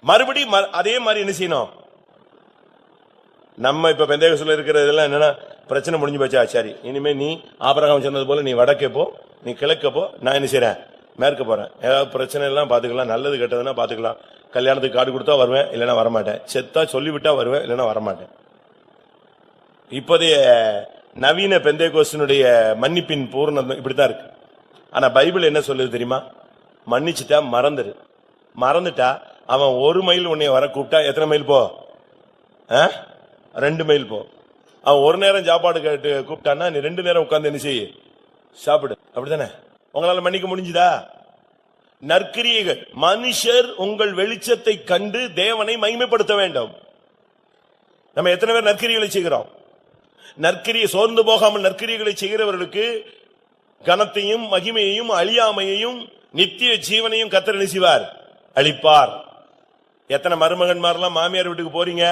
மறுபடியும் அதே மாதிரி என்ன செய்யணும்? நம்ம இப்ப பெந்தேகோஸ்துல இருக்கிறதெல்லாம் என்னன்னா, பிரச்சனை முடிஞ்சு போச்சா, சரி இனிமே நீ ஆபிரகாம் சொன்னது போல நீ வடக்கே போ, நீ கிழக்க போ, நான் என்ன செய்யறேன் மேற்க போறேன். ஏதாவது பிரச்சனை எல்லாம் பாத்துக்கலாம், நல்லது கெட்டதுன்னா பாத்துக்கலாம். கல்யாணத்துக்கு கார்டு கொடுத்தா வருவேன், இல்லைன்னா வரமாட்டேன். செத்தா சொல்லிவிட்டா வருவேன், இல்லைன்னா வரமாட்டேன். இப்போதைய நவீன பெந்தேகோஸ்தினுடைய மன்னிப்பின் பூர்ணம் இப்படித்தான் இருக்கு. ஆனா பைபிள் என்ன சொல்லுது தெரியுமா? மன்னிச்சுட்டா மறந்துரு. மறந்துட்டா அவன் 1 மைல் உன்னை வர கூப்பிட்டா எத்தனை மைல் போ? 2 மைல் போ. அவன் 1 நேரம் சாப்பாடு கேட்டு கூப்பிட்டான்னா நீ 2 நேரம் உட்கார்ந்து என்ன செய்ய, சாப்பிடு. அப்படித்தானே? உங்களால மன்னிக்க முடிஞ்சுதா? நற்கிரியைகள். மனுஷர் உங்கள் வெளிச்சத்தை கண்டு தேவனை மகிமைப்படுத்த வேண்டும். நம்ம எத்தனை பேர் நற்கிரியைகளை செய்கிறோம்? நற்கிரியை சோர்ந்து போகாமல் நற்கிரியைகளை செய்கிறவர்களுக்கு கனத்தையும் மகிமையையும் அழியாமையையும் நித்திய ஜீவனையும் கர்த்தர் என்ன செய்வார்? அளிப்பார். எத்தனை மருமகன்மாரெல்லாம் மாமியார் வீட்டுக்கு போறீங்க,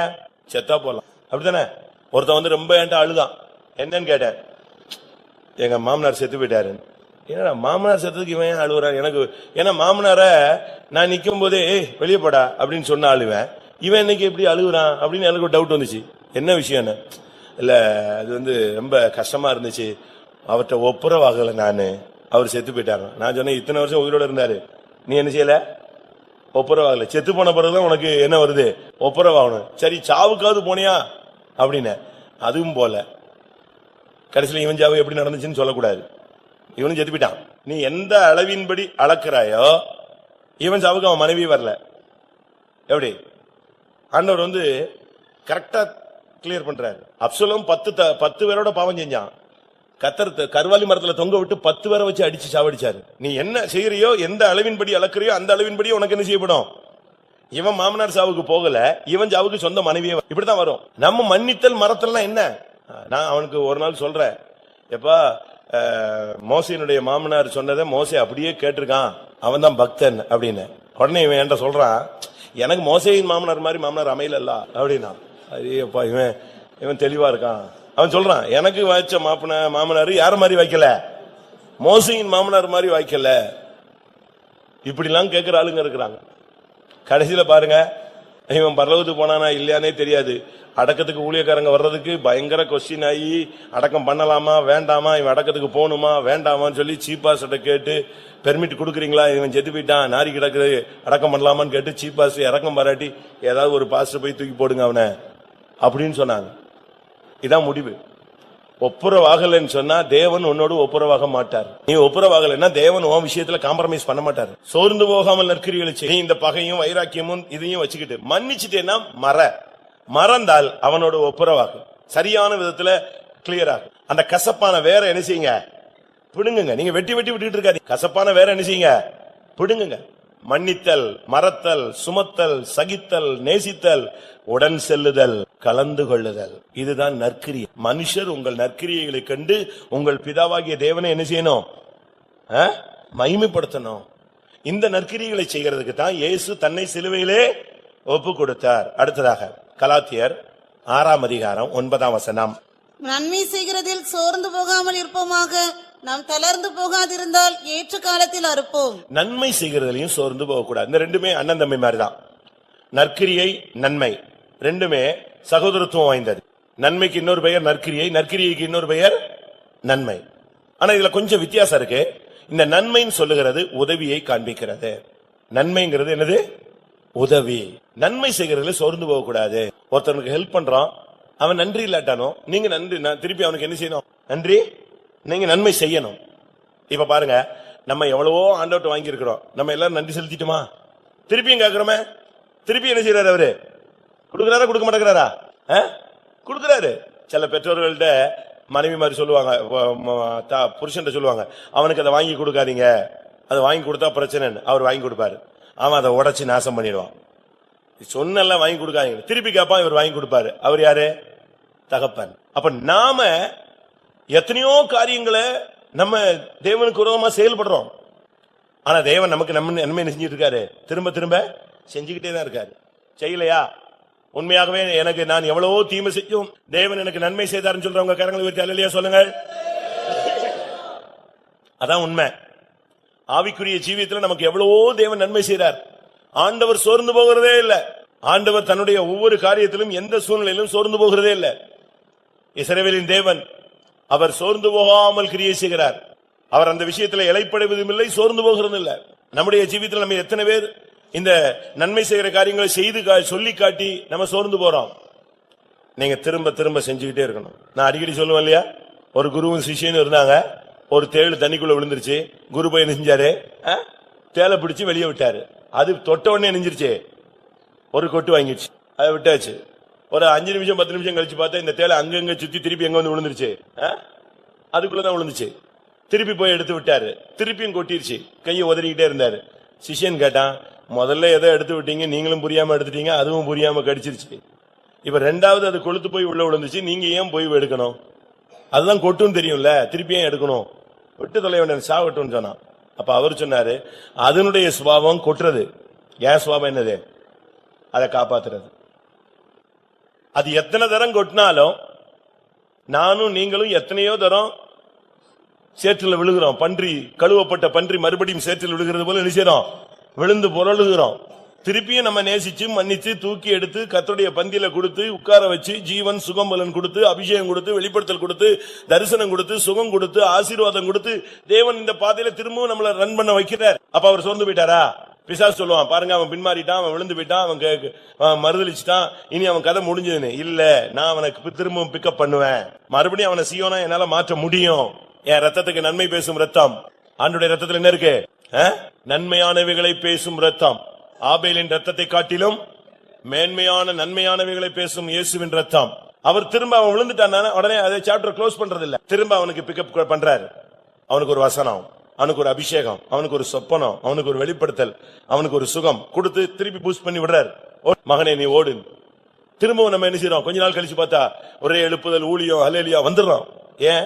செத்தா போலாம். அப்படித்தானே? ஒருத்தன் ரொம்ப என்கிட்ட அழுதான். என்னன்னு கேட்டேன், எங்க மாமனார் செத்து போயிட்டாரு. ஏன்னா மாமனார் செத்ததுக்கு இவன் அழுகுறான் எனக்கு. ஏன்னா மாமனார நான் நிக்கும் போதே வெளியே போடா அப்படின்னு சொன்ன அழுவேன். இவன் இன்னைக்கு எப்படி அழுகுறான் அப்படின்னு எனக்கு ஒரு டவுட் வந்துச்சு. என்ன விஷயம்னு இல்ல, அது ரொம்ப கஷ்டமா இருந்துச்சு, அவர்கிட்ட ஒப்புரவாகல நானு, அவர் செத்து போயிட்டாரு. நான் சொன்னேன், இத்தனை வருஷம் உயிரோட இருந்தாரு, நீ என்ன செய்யல? ஒப்புரவாகல. செத்து போன பிறகுதான் உனக்கு என்ன வருது? ஒப்புரவாகணும். சரி சாவுக்காவது போனியா அப்படின்னு. அதுவும் போல. கடைசியில் இவன் சாவு எப்படி நடந்துச்சுன்னு சொல்லக்கூடாது. இவனும் செத்து போயிட்டான். நீ எந்த அளவின்படி அளக்கிறாயோ இவன் சாவுக்கு அவன் மனைவி வரல. எப்படி? ஆண்டவர் கரெக்டா கிளியர் பண்றாரு. அப்சலோம் 10 பேரோட பாவம் செஞ்சான். கர்த்தர் கர்வாலி மரத்துல தொங்க விட்டு 10 பேரை வச்சு அடிச்சு சாவடிச்சாரு. நீ என்ன செய்யறியோ, எந்த அளவின்படி அளக்குறியோ அந்த அளவின்படி உனக்கு என்ன செய்யப்படும்? இவன் மாமனார் சாவுக்கு போகல, இவன் சாவுக்கு சொந்த மனைவியே. இப்படித்தான் வரும். நம்ம மன்னித்தல் மறத்தல்னா என்ன? நான் அவனுக்கு ஒரு நாள் சொல்றேன், எப்பா மோசையினுடைய மாமனார் சொன்னதை மோசை அப்படியே கேட்டிருக்கான், அவன் தான் பக்தன் அப்படின்னு. உடனே இவன் என்கிட்ட சொல்றான், எனக்கு மோசையின் மாமனார் மாதிரி மாமனார் அமையல அப்படின்னா. ஐயப்பா இவன் தெளிவா இருக்கான் அவன் சொல்றான், எனக்கு வாய்ச்ச மாமனாரு யார மாதிரி வைக்கல, மோசையின் மாமனார் மாதிரி வைக்கல. இப்படிலாம் கேட்கிற ஆளுங்க இருக்கிறாங்க. கடைசியில பாருங்க, இவன் பரலோகத்துக்கு போனானா இல்லையானே தெரியாது. அடக்கத்துக்கு ஊழியக்காரங்க வர்றதுக்கு பயங்கர கொஸ்டின் ஆகி, அடக்கம் பண்ணலாமா வேண்டாமா, இவன் அடக்கத்துக்கு போகணுமா வேண்டாமான்னு சொல்லி சீப்பாஸ்ட கேட்டு, பெர்மிட் கொடுக்குறீங்களா, இவன் செத்து போயிட்டான் நாரி கிடக்குது அடக்கம் பண்ணலாமான்னு கேட்டு சீப்பாஸ் இறக்கம் பாராட்டி ஏதாவது ஒரு பாஸ்டர் போய் தூக்கி போடுங்க அவனை அப்படின்னு சொன்னாங்க. இதான் முடிவு. ஒப்புரவாகலன்னு சொன்னா தேவன் உன்னோடு ஒப்புரவாக மாட்டார். நீ ஒப்புரவாகலன்னா தேவன் உன் விஷயத்துல காம்ப்ரமைஸ் பண்ண மாட்டார். சோர்ந்து போகாமல் நற்கிரிகளை செய். இந்த பகையும் வைராக்கியமும் இதையும் வச்சுக்கிட்டு மன்னிச்சுட்டேன்னா மறந்தால் அவனோட ஒப்புரவாகும். சரியான விதத்துல கிளியர் ஆகும். அந்த கசப்பான வேற என்ன செய்யுங்க, பிடுங்குங்க. நீங்க வெட்டி வெட்டி விட்டுட்டு இருக்காது. கசப்பான வேற என்ன செய்யுங்க, பிடுங்குங்க. மன்னித்தல், மறத்தல், சுமத்தல், சகித்தல், நேசித்தல், உடன் செல்லுதல், கலந்து கொள்ளுதல், இதுதான் நற்கிரியை. மனுஷர் உங்கள் நற்கிரியைகளை கண்டு உங்கள் பிதாவாகிய தேவனை என்ன செய்யணும், மகிமைப்படுத்தணும். இந்த நற்கிரியைகளை செய்கிறதுக்கு தான் இயேசு தன்னை சிலுவையிலே ஒப்பு கொடுத்தார். அடுத்ததாக கலாத்தியர் 6ஆம் அதிகாரம் 9ஆம் வசனம். நன்மை செய்கிறதில் சோர்ந்து போகாமல் இருப்போமாக, நாம் தளர்ந்து போகாதிருந்தால் ஏற்ற காலத்தில் அறுப்போம். நன்மை செய்கிறதிலையும் சோர்ந்து போக கூடாது. இந்த ரெண்டுமே அண்ணன் தம்பி மாதிரிதான். நற்கிரியை, நன்மை ரெண்டுமே சகோதரத்துவம் வாய்ந்தது. நன்மைக்கு இன்னொரு பெயர் நற்கிரியை, நற்கிரியைக்கு இன்னொரு பெயர் நன்மை. ஆனா இதுல கொஞ்சம் வித்தியாசம் இருக்கு. இந்த நன்மைன்னு சொல்லுகிறது உதவியை காண்பிக்கிறது. நன்மைங்கிறது என்னது, உதவி. நன்மை செய்கிறதுல சோர்ந்து போக கூடாது. ஒருத்தனுக்கு ஹெல்ப் பண்றான், அவன் நன்றி இல்லாட்டானோ நீங்க நன்றி திருப்பி அவனுக்கு என்ன செய்யணும், நன்றி நீங்க நன்மை செய்யணும். இப்ப பாருங்க, நம்ம எவ்வளவோ ஆண்டவர்ட்ட வாங்கி இருக்கிறோம், நம்ம எல்லாரும் நன்றி செலுத்திட்டுமா? திருப்பியும் கேட்கிறோமே, திருப்பி என்ன செய்யறாரு அவரு, கொடுக்கிறாரா கொடுக்க மாட்டேங்கிறாரா? கொடுக்கிறாரு. சில பெற்றோர்கள்ட்ட மனைவி மாதிரி சொல்லுவாங்க, புருஷன் சொல்லுவாங்க, அவனுக்கு அதை வாங்கி கொடுக்காதீங்க, அதை வாங்கி கொடுத்தா பிரச்சனைன்னு. அவர் வாங்கி கொடுப்பாரு, அவன் அதை உடைச்சு நாசம் பண்ணிடுவான். சொன்னெல்லாம் வாங்கி கொடுக்காதீங்க, திருப்பி கேட்பான், இவர் வாங்கி கொடுப்பாரு. அவர் யாரு, தகப்பன். அப்ப நாம எத்தனையோ காரியங்களை நம்ம தேவனுக்கு விரோதமா செயல்படுறோம். ஆனா தேவன் நமக்கு நன்மை செஞ்சுட்டு இருக்காரு, திரும்ப திரும்ப செஞ்சுக்கிட்டே தான் இருக்காரு. செய்யலையா? உண்மையாகவே எனக்கு நான் எவ்வளவோ தீமை செஞ்சும் தேவன் எனக்கு நன்மை செய்தாருன்னு சொல்றவங்க கரங்களை உயர்த்தி அல்லேலூயா சொல்லுங்க. அதான் உண்மை. ஆவிக்குரிய ஜீவியத்தில் நமக்கு எவ்வளவோ தேவன் நன்மை செய்தார். ஆண்டவர் சோர்ந்து போகிறதே இல்ல. ஆண்டவர் தன்னுடைய ஒவ்வொரு காரியத்திலும் எந்த சூழ்நிலையிலும் சோர்ந்து போகிறதே இல்ல. இஸ்ரவேலின் தேவன் அவர் சோர்ந்து போகாமல் கிரியை செய்கிறார். அவர் அந்த விஷயத்துல இளைப்படைவதும் இல்லை, சோர்ந்து போகிறதும் இல்ல. நம்முடைய ஜீவியத்தில் நம்ம எத்தனை பேர் இந்த நன்மை செய்கிற காரியங்களை செய்து சொல்லி காட்டி நம்ம சோர்ந்து போறோம். நீங்க திரும்ப திரும்ப செஞ்சுக்கிட்டே இருக்கணும். நான் அடிக்கடி சொல்லுவேன் இல்லையா, ஒரு குருவும் சிஷ்யனும் இருந்தாங்க. ஒரு தேளு தண்ணிக்குள்ள விழுந்துருச்சு. குரு போய் நெஞ்சாரு, தேலை பிடிச்சு வெளியே விட்டாரு. அது தொட்ட உடனே நெஞ்சிருச்சு, ஒரு கொட்டு வாங்கிடுச்சு, அதை விட்டாச்சு. ஒரு 5 நிமிஷம் 10 நிமிஷம் கழிச்சு பார்த்தா இந்த தேலை அங்கங்க சுத்தி திருப்பி எங்க வந்து விழுந்துருச்சு. அதுக்குள்ளதான் விழுந்துச்சு. திருப்பி போய் எடுத்து விட்டாரு, திருப்பியும் கொட்டிருச்சு. கையை உதறிக்கிட்டே இருந்தாரு. சிஷ்யன் கேட்டான், முதல்ல எதை எடுத்து விட்டீங்க, நீங்களும் புரியாம எடுத்துட்டீங்க, அதுவும் புரியாம கடிச்சிருச்சு. இப்ப ரெண்டாவது அது கொளுத்து போய் உள்ள விழுந்துச்சு, நீங்க ஏன் போய் எடுக்கணும்? அதுதான் கொட்டும் தெரியும்ல, திருப்பி ஏன் எடுக்கணும்? விட்டு தொலை வேண்டிய சாவட்டும்னு சொன்னான். அப்ப அவர் சொன்னாரு, அதனுடைய சுபாவம் கொட்டுறது, ஏன் சுபாவம் என்னது, அதை காப்பாத்துறது. அது எத்தனை தரம் கொட்டினாலும் நானும் நீங்களும் எத்தனையோ தரம் சேற்றில் விழுகிறோம். பன்றி, கழுவப்பட்ட பன்றி மறுபடியும் சேற்றில் விழுகிறது போல நினைச்சோம், விழுந்து புரளுகிறோம். திருப்பியும் நம்ம நேசிச்சு மன்னிச்சு தூக்கி எடுத்து கர்த்தருடைய பந்தியில கொடுத்து உட்கார வச்சு ஜீவன் சுகம் பலன் கொடுத்து அபிஷேகம் கொடுத்து வெளிப்படுத்தல் கொடுத்து தரிசனம் கொடுத்து சுகம் கொடுத்து ஆசீர்வாதம் கொடுத்து தேவன் இந்த பாதையில திரும்பவும் நம்மள ரன் பண்ண வைக்கிறார். அப்ப அவர் சோர்ந்து போயிட்டாரா? பிசாசு சொல்லுவான், பாருங்க அவன் பின்மாறிட்டான், அவன் விழுந்து போயிட்டான், அவன் மறுதளிச்சுட்டான், இனி அவன் கதை முடிஞ்சதுன்னு. இல்ல, நான் அவனுக்கு திரும்பவும் பிக்கப் பண்ணுவேன். மறுபடியும் அவனை சீயோனா என்னால மாற்ற முடியும். என் ரத்தத்துக்கு நன்மை பேசும் ரத்தம். ஆண்டுடைய ரத்தத்துல என்ன இருக்கு? நன்மையானவைகளை பேசும் ரத்தம். ஆபேலின் ரத்தத்தை காட்டிலும் மேன்மையான நன்மையானவைகளை பேசும் இயேசுவின் ரத்தம். அவர் திரும்ப அவன் விழுந்துட்டான், உடனே அதை சாப்டர் க்ளோஸ் பண்றது இல்ல, திரும்ப அவனுக்கு பிக்கப் பண்றாரு. அவனுக்கு ஒரு வசனம், அவனுக்கு ஒரு அபிஷேகம், அவனுக்கு ஒரு சொப்பனம், அவனுக்கு ஒரு வெளிப்படுத்தல், அவனுக்கு ஒரு சுகம் கொடுத்து திருப்பி பூஸ்ட் பண்ணி விடுறாரு. மகனே நீ ஓடு. திரும்பவும் நம்ம என்ன செய்யறோம்? கொஞ்ச நாள் கழிச்சு பார்த்தா ஒரே எழுப்புதல், ஊழியம், அல்லேலூயா வந்துடுறோம். ஏன்?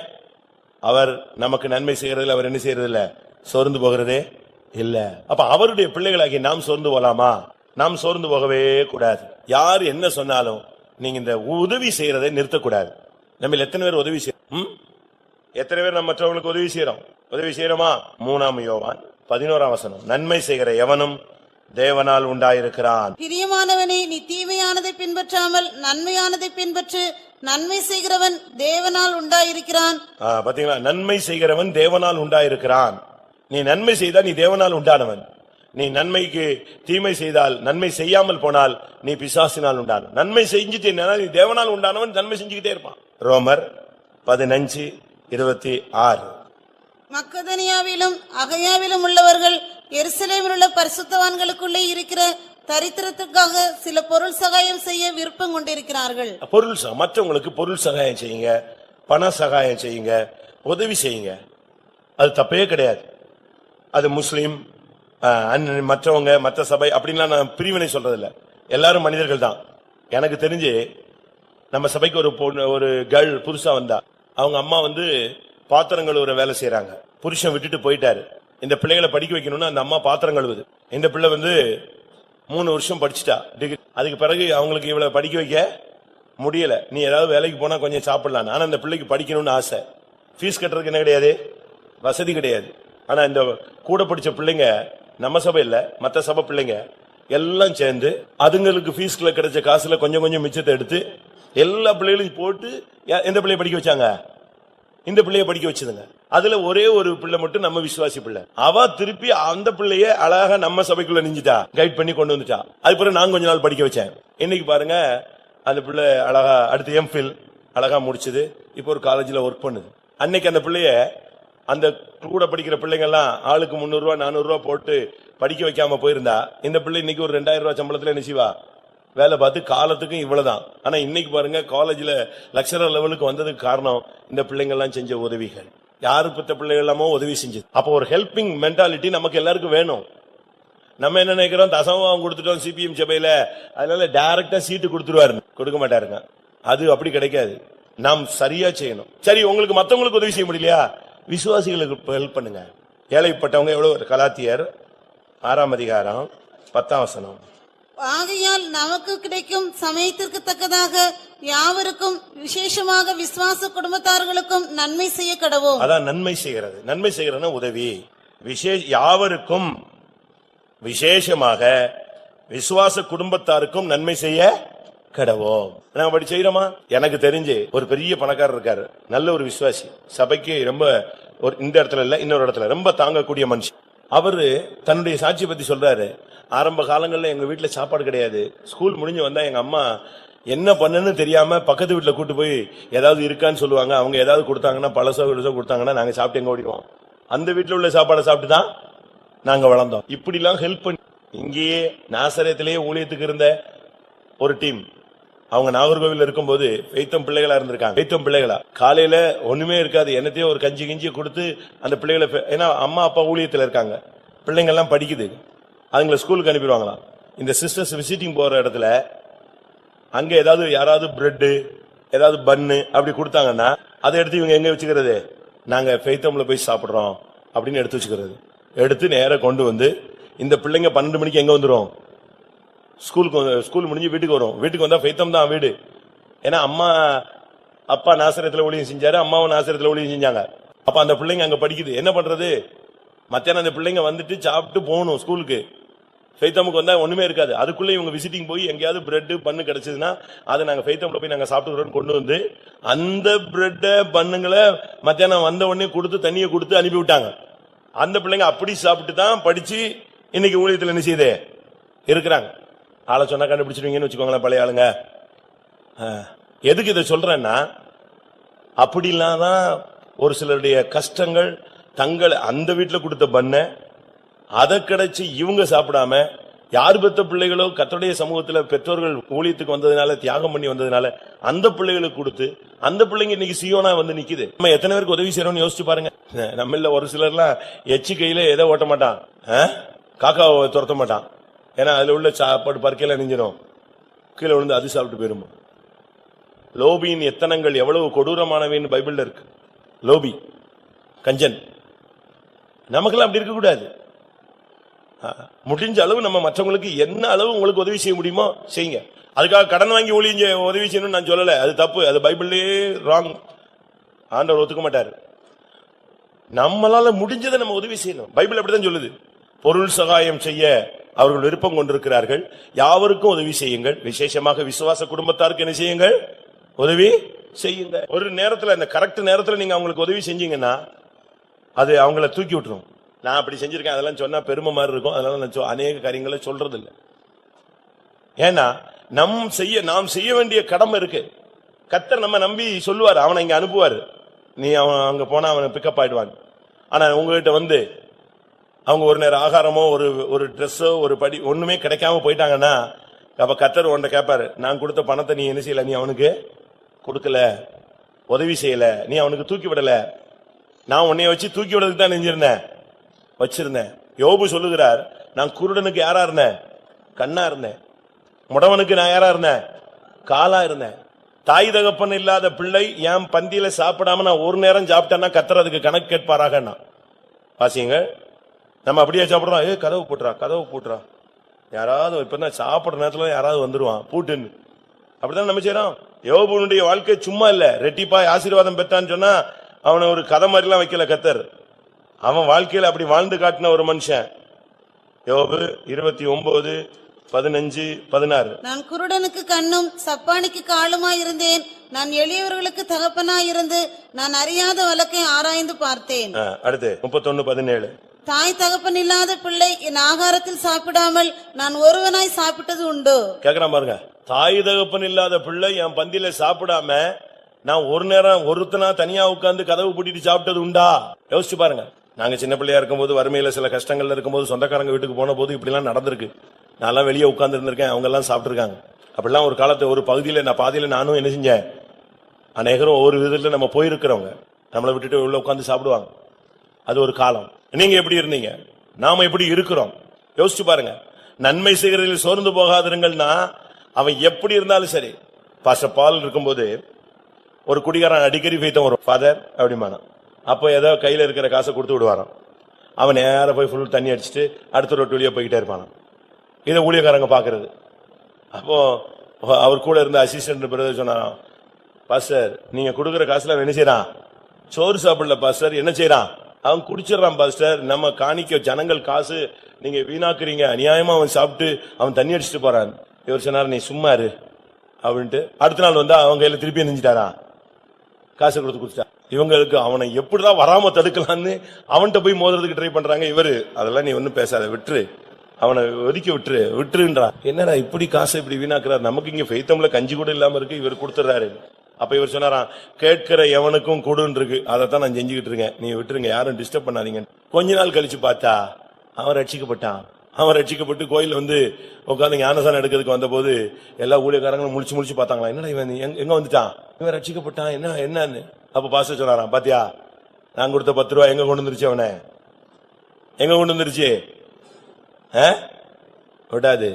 அவர் நமக்கு நன்மை செய்யறதுல அவர் என்ன செய்யறது இல்ல, சோர்ந்து போகிறதே இல்ல. அப்ப அவருடைய பிள்ளைகளாகி நாம் சோர்ந்து போலாமா? நாம் சோர்ந்து போகவே கூடாது. யார் என்ன சொன்னாலும் நீங்க இந்த உதவி செய்யறதை நிறுத்தக்கூடாது. நம்ம எத்தனை பேர் உதவி செய்யறோம்? எத்தனை பேர் நம்ம மற்றவங்களுக்கு உதவி செய்யறோமா? 3 யோவான் 11 நன்மை செய்கிற எவனும் தேவனால் உண்டாயிருக்கிறான். பிரியமானவனே, நீ தீமையானதை பின்பற்றாமல் நன்மையானதை பின்பற்று. நன்மை செய்கிறவன் தேவனால் உண்டாயிருக்கிறான். பாத்தீங்களா? நன்மை செய்கிறவன் தேவனால் உண்டாயிருக்கிறான். நீ நன்மை செய்தால் நீ தேவனால் உண்டானவன். நீ நன்மைக்கு தீமை செய்தால், நன்மை செய்யாமல் போனால் நீ பிசாசினால் உண்டானவன். நன்மை செஞ்சுட்டேன்னா நீ தேவனால் உண்டானவன். நன்மை செஞ்சுக்கிட்டே இருப்பான். ரோமர் 15:26. மக்கதனியாவிலும் அகயாவிலும் உள்ளவர்கள் எருசலேமில் உள்ள பரிசுத்தவான்களுக்குள்ளே இருக்கிற தரித்திரத்துக்காக சில பொருள் சகாயம் செய்ய விருப்பம் கொண்டிருக்கிறார்கள். மற்றவங்களுக்கு பொருள் சகாயம் செய்யுங்க, பண சகாயம் செய்யுங்க, உதவி செய்யுங்க. அது தப்பே கிடையாது. அது முஸ்லீம், மற்றவங்க, மற்ற சபை அப்படின்லாம் நான் பிரிவினை சொல்றதில்ல. எல்லாரும் மனிதர்கள் தான். எனக்கு தெரிஞ்சு நம்ம சபைக்கு ஒரு கேர்ள் புதுசா வந்தா. அவங்க அம்மா பாத்திரங்கள் ஒரு வேலை செய்யறாங்க. புருஷன் விட்டுட்டு போயிட்டாரு. இந்த பிள்ளைகளை படிக்க வைக்கணும்னு அந்த அம்மா பாத்திரம் கழுவுது. இந்த பிள்ளை 3 வருஷம் படிச்சுட்டா டிகிரி. அதுக்கு பிறகு அவங்களுக்கு இவ்வளவு படிக்க வைக்க முடியல. நீ ஏதாவது வேலைக்கு போனா கொஞ்சம் சாப்பிடலாம். ஆனா இந்த பிள்ளைக்கு படிக்கணும்னு ஆசை. ஃபீஸ் கட்டுறதுக்கு என்ன கிடையாது, வசதி கிடையாது. ஆனா இந்த கூட படிச்ச பிள்ளைங்க, நம்ம சபை இல்ல மற்ற சபை பிள்ளைங்க எல்லாம் சேர்ந்து அதுங்களுக்கு ஃபீஸ்ல கிடைச்ச காசுல கொஞ்சம் கொஞ்சம் மிச்சத்தை எடுத்து எல்லா பிள்ளைகளையும் போட்டு எந்த பிள்ளைய படிக்க வச்சாங்க? இந்த பிள்ளைய படிக்க வச்சதுங்க. அதுல ஒரே ஒரு பிள்ளை மட்டும் நம்ம விசுவாசி பிள்ளை. அவ திருப்பி அந்த பிள்ளைய அழகா நம்ம சபைக்குள்ள நிஞ்சிட்டா, கைட் பண்ணி கொண்டு வந்துட்டா. அதுக்கப்புறம் நான் கொஞ்ச நாள் படிக்க வச்சேன். இன்னைக்கு பாருங்க, அந்த பிள்ளை அழகா அடுத்து எம்ஃபில் அழகா முடிச்சது. இப்போ ஒரு காலேஜ்ல ஒர்க் பண்ணுது. அன்னைக்கு அந்த பிள்ளைய அந்த கூட படிக்கிற பிள்ளைங்க எல்லாம் ஆளுக்கு 300 ரூபா 400 ரூபா போட்டு படிக்க வைக்காம போயிருந்தா, இந்த பிள்ளை இன்னைக்கு ஒரு 2000 ரூபாய் சம்பளத்துல நிச்சயவா வேலை பார்த்து காலத்துக்கும் இவ்வளவுதான். ஆனா இன்னைக்கு பாருங்க, காலேஜ்ல லெக்சரர் லெவலுக்கு வந்ததுக்கு காரணம் இந்த பிள்ளைங்க எல்லாம் செஞ்ச உதவிகள். யாரு பத்த பிள்ளைகள் எல்லாமோ உதவி செஞ்சது. அப்போ ஒரு ஹெல்பிங் மென்டாலிட்டி நமக்கு எல்லாருக்கும் வேணும். நம்ம என்ன நினைக்கிறோம், தசமம் கொடுத்துட்டோம் சிபிஎம் சபையில, அதனால டைரக்டா சீட்டு கொடுத்துருவாரு. கொடுக்க மாட்டாருங்க. அது அப்படி கிடைக்காது. நாம் சரியா செய்யணும். சரி, உங்களுக்கு மத்தவங்களுக்கு உதவி செய்ய முடியலையா, விசுவாசிகளுக்கு ஹெல்ப் பண்ணுங்க. ஏழைப்பட்டவங்க எவ்வளவு? கலாத்தியர் 6:10. ஆகையால் நமக்கு கிடைக்கும் சமயத்திற்கு தக்கதாக யாவருக்கும், விசேஷமாக விசுவாச குடும்பத்தார்களுக்கும் நன்மை செய்ய கடவோம். அதான் நன்மை செய்கிறது. நன்மை செய்யறதுன்னா உதவி. யாவருக்கும், விசேஷமாக விசுவாச குடும்பத்தாருக்கும் நன்மை செய்ய கடவோம். நாங்க அப்படி செய்யறோமா? எனக்கு தெரிஞ்சு ஒரு பெரிய பணக்காரர் இருக்காரு, நல்ல ஒரு விசுவாசி, சபைக்கு ரொம்ப இந்த இடத்துல இல்ல இன்னொரு இடத்துல ரொம்ப தாங்கக்கூடிய மனுஷன். அவரு தன்னுடைய சாட்சியை பத்தி சொல்றாரு. ஆரம்ப காலங்கள்ல எங்க வீட்டுல சாப்பாடு கிடையாது. ஸ்கூல் முடிஞ்சு வந்தா எங்க அம்மா என்ன பண்ணுன்னு தெரியாம பக்கத்து வீட்டுல கூட்டு போய் ஏதாவது இருக்கான்னு சொல்லுவாங்க. அவங்க ஏதாவது கொடுத்தாங்கன்னா, பழசோ கொடுத்தாங்கன்னா நாங்க சாப்பிட்டு எங்க ஓடிடுவோம். அந்த வீட்டுல உள்ள சாப்பாடை சாப்பிட்டு தான் நாங்க வளர்ந்தோம். இப்படி எல்லாம் ஹெல்ப் பண்ணி இங்கேயே நாசரேத்திலேயே ஊழியத்துக்கு இருந்த ஒரு டீம், அவங்க நாகர்கோவில் இருக்கும்போது பெய்த்தம் பிள்ளைகளா இருந்திருக்காங்க. பெய்த்தம் பிள்ளைகளா காலையில ஒண்ணுமே இருக்காது, என்னத்தையும் ஒரு கஞ்சி கிஞ்சி கொடுத்து அந்த பிள்ளைகளை, ஏன்னா அம்மா அப்பா ஊழியத்துல இருக்காங்க, பிள்ளைங்க எல்லாம் படிக்குது, அதுங்களை ஸ்கூலுக்கு அனுப்பிடுவாங்களாம். இந்த சிஸ்டர்ஸ் விசிட்டிங் போற இடத்துல அங்க ஏதாவது யாராவது பிரெட் ஏதாவது பன்னு அப்படி கொடுத்தாங்கன்னா அதை எடுத்து இவங்க எங்க வச்சுக்கிறது, நாங்க பெய்த்தம்ல போய் சாப்பிடுறோம் அப்படின்னு எடுத்து வச்சுக்கிறது. எடுத்து நேர கொண்டு வந்து இந்த பிள்ளைங்க 12 மணிக்கு எங்க வந்துரும், ஸ்கூல் முடிஞ்சு வீட்டுக்கு வரும். வீட்டுக்கு வந்தா பெய்த்தம் தான் வீடு. ஏன்னா அம்மா அப்பா நாசரத்துல ஊழியம் செஞ்சாரு, அம்மாவும் நாசரத்துல ஊழியம் செஞ்சாங்க. அப்ப அந்த பிள்ளைங்க அங்க படிக்குது. என்ன பண்றது, மத்தியானம் அந்த பிள்ளைங்க வந்துட்டு சாப்பிட்டு போகணும் ஸ்கூலுக்கு. பெய்த்தமுக்கு வந்தா ஒண்ணுமே இருக்காது. அதுக்குள்ள இவங்க விசிட்டிங் போய் எங்கேயாவது பிரெட் பண்ணு கிடைச்சதுன்னா அதை நாங்க பெய்த்தம்ல போய் நாங்க சாப்பிட்டுக்கிறோம் கொண்டு வந்து அந்த பிரெட் பண்ணுங்களை மத்தியானம் வந்த உடனே கொடுத்து தண்ணியை கொடுத்து அனுப்பி விட்டாங்க. அந்த பிள்ளைங்க அப்படி சாப்பிட்டு தான் படிச்சு இன்னைக்கு ஊழியத்தில் என்ன செய்யுது இருக்கிறாங்க. ஆளை சொன்னா கண்டுபிடிச்சிருவீங்கன்னு வச்சுக்கோங்களேன் பழைய ஆளுங்க. எதுக்கு இதை சொல்றேன்னா, அப்படிலாம் தான் ஒரு சிலருடைய கஷ்டங்கள். தங்களை அந்த வீட்டுல கொடுத்த பண்ண அதை கிடைச்சு இவங்க சாப்பிடாம, யார் பெற்ற பிள்ளைகளோ கர்த்தருடைய சமூகத்துல பெற்றோர்கள் ஊழியத்துக்கு வந்ததுனால, தியாகம் பண்ணி வந்ததுனால அந்த பிள்ளைகளுக்கு கொடுத்து அந்த பிள்ளைங்க இன்னைக்கு சியோனா வந்து நிக்குது. நம்ம எத்தனை பேருக்கு உதவி செய்யறோம்னு யோசிச்சு பாருங்க. நம்ம ஒரு சிலர்லாம் எச்சி கையில எதை ஓட்ட மாட்டான், காக்காவை துரத்த மாட்டான். ஏன்னா அதுல உள்ள சாப்பாடு பருக்கையில நெஞ்சிடும், கீழே விழுந்து அது சாப்பிட்டு போயிருமோ. லோபியின் எத்தனங்கள் எவ்வளவு கொடூரமானவைன்னு பைபிள்ல இருக்கு. லோபி, கஞ்சன். நமக்கெல்லாம் அப்படி இருக்க கூடாது. முடிஞ்ச அளவு நம்ம மற்றவங்களுக்கு என்ன அளவு உங்களுக்கு உதவி செய்ய முடியுமோ செய்யுங்க. அதுக்காக கடன் வாங்கி ஊழியம் உதவி செய்யணும்னு நான் சொல்லல, அது தப்பு, அது பைபிள்லயே ராங். ஆண்டவர் ஒத்துக்க மாட்டாரு. நம்மளால முடிஞ்சதை நம்ம உதவி செய்யணும். பைபிள் அப்படிதான் சொல்லுது. பொருள் சகாயம் செய்ய அவர்கள் விருப்பம் கொண்டிருக்கிறார்கள், யாவருக்கும் உதவி செய்யுங்கள், விசேஷமாக விசுவாச குடும்பத்தாருக்கு என்ன செய்யுங்கள், உதவி செய்யுங்க. ஒரு நேரத்துல, இந்த கரெக்ட் நேரத்துல நீங்க அவங்களுக்கு உதவி செஞ்சீங்கன்னா அது அவங்கள தூக்கி விட்டுரும். நான் அப்படி செஞ்சிருக்கேன் அதெல்லாம் சொன்னா பெருமை மாதிரி இருக்கும், அதனால நான் அநேக காரியங்களை சொல்றது இல்லை. ஏன்னா நாம் செய்ய வேண்டிய கடமை இருக்கு. கர்த்தர் நம்ம நம்பி சொல்லுவாரு, அவனை இங்க அனுப்புவாரு, நீ அவன் அங்க போனா அவனை பிக்கப் ஆயிடுவான். ஆனா உங்ககிட்ட வந்து அவங்க ஒரு நேரம் ஆகாரமோ ஒரு ட்ரெஸ்ஸோ ஒரு படி ஒண்ணுமே கிடைக்காம போயிட்டாங்கன்னா, அப்ப கர்த்தர் உன்னை கேட்பாரு, நான் கொடுத்த பணத்தை நீ என்ன செய்யல, நீ அவனுக்கு கொடுக்கல, உதவி செய்யல, நீ அவனுக்கு தூக்கி விடல. நான் உன்னைய வச்சு தூக்கி விடுறதுக்கு தான் வச்சிருந்தேன். யோபு சொல்லுகிறார், நான் குருடனுக்கு யாரா இருந்தேன், கண்ணா இருந்தேன். முடவனுக்கு நான் யாரா இருந்தேன், காலா இருந்தேன். தாய் தகப்பன் இல்லாத பிள்ளை என் பந்தியில சாப்பிடாம நான் ஒரு நேரம் சாப்பிட்டேன்னா கர்த்தர் அதுக்கு கணக்கு கேட்பாராக. வாசிங்க, நம்ம அப்படியே சாப்பிடுறோம், கதவு போட்டுறா, யாராவது இப்பதான் சாப்பிடுற நேரத்துல யாராவது வந்துருவான் பூட்டுன்னு, அப்படிதான் நம்ம செய்யறோம். யோபுனுடைய வாழ்க்கை சும்மா இல்ல, ரெட்டிப்பாய் ஆசீர்வாதம் பெற்றான்னு சொன்னா அவனை ஒரு கதை மாதிரிலாம் வைக்கல கர்த்தர். அவன் வாழ்க்கையில அப்படி வாழ்ந்து காட்டின ஒரு மனுஷன். யோபு 29:15-16. நான் குருடனுக்கு கண்ணும் சப்பானிக்கு காலுமாய் இருந்தேன், நான் எளியவர்களுக்கு தகப்பனாய் இருந்து நான் அறியாத வழக்கை ஆராய்ந்து பார்த்தேன். அடுத்து 31:17. தாய் தகப்பன் இல்லாத பிள்ளை என் ஆகாரத்தில் சாப்பிடாமல் நான் ஒருவனாய் சாப்பிட்டது உண்டோ? கேக்குறான் பாருங்க, தாய் தகப்பன் இல்லாத பிள்ளை என் பந்தியில சாப்பிடாம நான் ஒரு நேரம் ஒருத்தனா தனியா உட்கார்ந்து கதவு பூட்டிட்டு சாப்பிட்டது உண்டா? யோசிச்சு பாருங்க. நாங்க சின்ன பிள்ளையா இருக்கும்போது, வறுமையில சில கஷ்டங்கள்ல இருக்கும்போது, சொந்தக்காரங்க வீட்டுக்கு போன போது இப்படி எல்லாம் நடந்திருக்கு. நான் வெளியே உட்கார்ந்து இருந்திருக்கேன், அவங்க எல்லாம் சாப்பிட்டு இருக்காங்க. அப்படிலாம் ஒரு காலத்தை ஒரு பகுதியில நான் பாதியில நானும் என்ன செஞ்சேன், அநேகரும் ஒவ்வொரு விதத்துல நம்ம போயிருக்கிறவங்க நம்மளை விட்டுட்டு உள்ள உட்கார்ந்து சாப்பிடுவாங்க. அது ஒரு காலம். நீங்க எப்படி இருந்தீங்க, நாம எப்படி இருக்கிறோம் யோசிச்சு பாருங்க. நன்மை செய்கிறதில் சோர்ந்து போகாதிருங்கள்னா அவன் எப்படி இருந்தாலும் சரி. பாஸ்டர் பால் இருக்கும்போது ஒரு குடிகாரன் அடிக்கடி வைத்தம் வரும், ஃபாதர் அப்படிமான, அப்போ ஏதோ கையில இருக்கிற காசை கொடுத்து விடுவாரான். அவன் நேர போய் ஃபுல் தண்ணி அடிச்சுட்டு அடுத்த ரோட்டு வழியா போய்கிட்டே இருப்பான். இதை ஊழியக்காரங்க பாக்குறது. அப்போ அவர் கூட இருந்த அசிஸ்டன்ட் பிரதர் சொன்னாராம், பாஸ்டர் நீங்க கொடுக்குற காசுல அவன் என்ன செய்யறான், சோறு சாப்பிடல பாஸ்டர், என்ன செய்யறான், அவன் குடிச்சிடறான் பாஸ்டர், நம்ம காணிக்க ஜனங்கள் காசு நீங்க வீணாக்குறீங்க, அநியாயமா அவன் சாப்பிட்டு அவன் தண்ணி அடிச்சுட்டு போறான். இவர் சொன்னார், நீ சும்மா இரு அப்படின்ட்டு. அடுத்த நாள் வந்தா அவங்க கையில திருப்பி நெஞ்சிட்டாரா, காசு கொடுத்து குடிச்சா. இவங்களுக்கு அவனை எப்படிதான் வராம தடுக்கலான்னு அவன்கிட்ட போய் மோதுறதுக்கு ட்ரை பண்றாங்க. இவரு அதெல்லாம் நீ ஒன்னும் பேசாத, விட்டுரு, அவனை ஒதுக்கி விட்டுருன்றா. என்னடா இப்படி காசை இப்படி வீணாக்குறாரு, நமக்கு இங்க ஃபெய்த்தம்ல கஞ்சி கூட இல்லாம இருக்கு, இவர் கொடுத்துறாரு. அப்ப இவர் சொன்னாராம், கேட்கிற எவனுக்கும் கொடுன்னு இருக்கு, அதைத்தான் நான் செஞ்சுக்கிட்டு இருக்கேன், நீ விட்டுருங்க, யாரும் டிஸ்டர்ப் பண்ணாதீங்க. கொஞ்ச நாள் கழிச்சு பார்த்தா அவன் ரட்சிக்கப்பட்டான். அவன் ரட்சிக்கப்பட்டு கோயில் வந்து உட்காந்து ஞானசானம் எடுக்கிறதுக்கு வந்த போது எல்லா ஊழியக்காரங்களும் முடிச்சு பார்த்தாங்களா, என்னடா இவன் எங்க வந்துட்டான், இவன் ரட்சிக்கப்பட்டான், என்னன்னு. அப்ப பாஸ்டர் சொன்னாராம், பாத்தியா நான் கொடுத்த 10 ரூபாய் எங்க கொண்டு வந்துருச்சு, அவனை எங்க கொண்டு வந்துருச்சு, விடாது,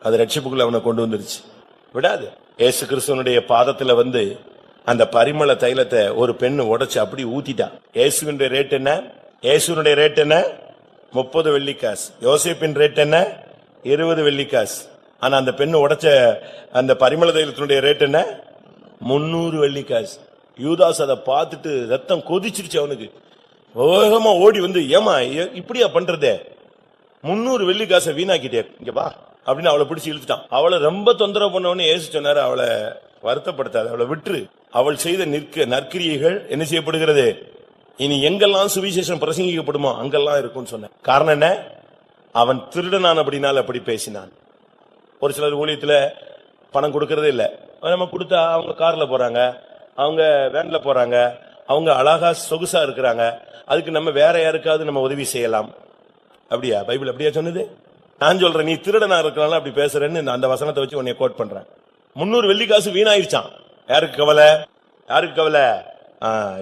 அது ரட்சிப்புக்குள்ள அவனை கொண்டு வந்துருச்சு, விடாது. ஏசு கிறிஸ்துவனுடைய பாதத்துல வந்து அந்த பரிமள தைலத்தை ஒரு பெண்ணு உடைச்சு அப்படி ஊத்திட்டா. இயேசுவினுடைய ரேட் என்ன, இயேசுனுடைய ரேட் என்ன, 30 வெள்ளிக்காசு. யோசேப்பின் ரேட் என்ன, 20 வெள்ளிக்காசு. ஆனா அந்த பெண்ணு உடைச்ச அந்த பரிமள தைலத்தினுடைய ரேட் என்ன, 300 வெள்ளிக்காசு. யூதாஸ் அதை பார்த்துட்டு ரத்தம் கொதிச்சிருச்சு அவனுக்கு. வேகமா ஓடி வந்து, ஏமா இப்படியா பண்றதே, 300 வெள்ளிக்காசை வீணாக்கிட்டே, இங்க வா அப்படின்னு அவளை பிடிச்சு இழுத்துட்டான். அவளை ரொம்ப தொந்தரவு பண்ணவொன்னு ஏசு சொன்னாரு, அவளை வருத்தப்படுத்தாது, அவளை விட்டுரு, அவள் செய்த நற்கிரியைகள் என்ன செய்யப்படுகிறது, இனி எங்கெல்லாம் சுவிசேஷம் பிரசங்கிக்கப்படுமோ அங்கெல்லாம் இருக்கும்னு சொன்ன. காரணம் என்ன, அவன் திருடனான் அப்படின்னால அப்படி பேசினான். ஒரு சிலர் ஊழியத்துல பணம் கொடுக்கறதே இல்ல, நம்ம கொடுத்தா அவங்க கார்ல போறாங்க, அவங்க வேன்ல போறாங்க, அவங்க அழகா சொகுசா இருக்கிறாங்க, அதுக்கு நம்ம வேற யாருக்காவது நம்ம உதவி செய்யலாம். அப்படியா பைபிள் அப்படியா சொன்னது? நான் சொல்றேன், நீ திருடனா இருக்கிறனால அப்படி பேசுறேன்னு அந்த வசனத்தை வச்சு உன்னை கோட் பண்றேன். 300 வெள்ளிக்காசு வீணாயிருச்சான். யாருக்கு கவலை, யாருக்கு கவலை,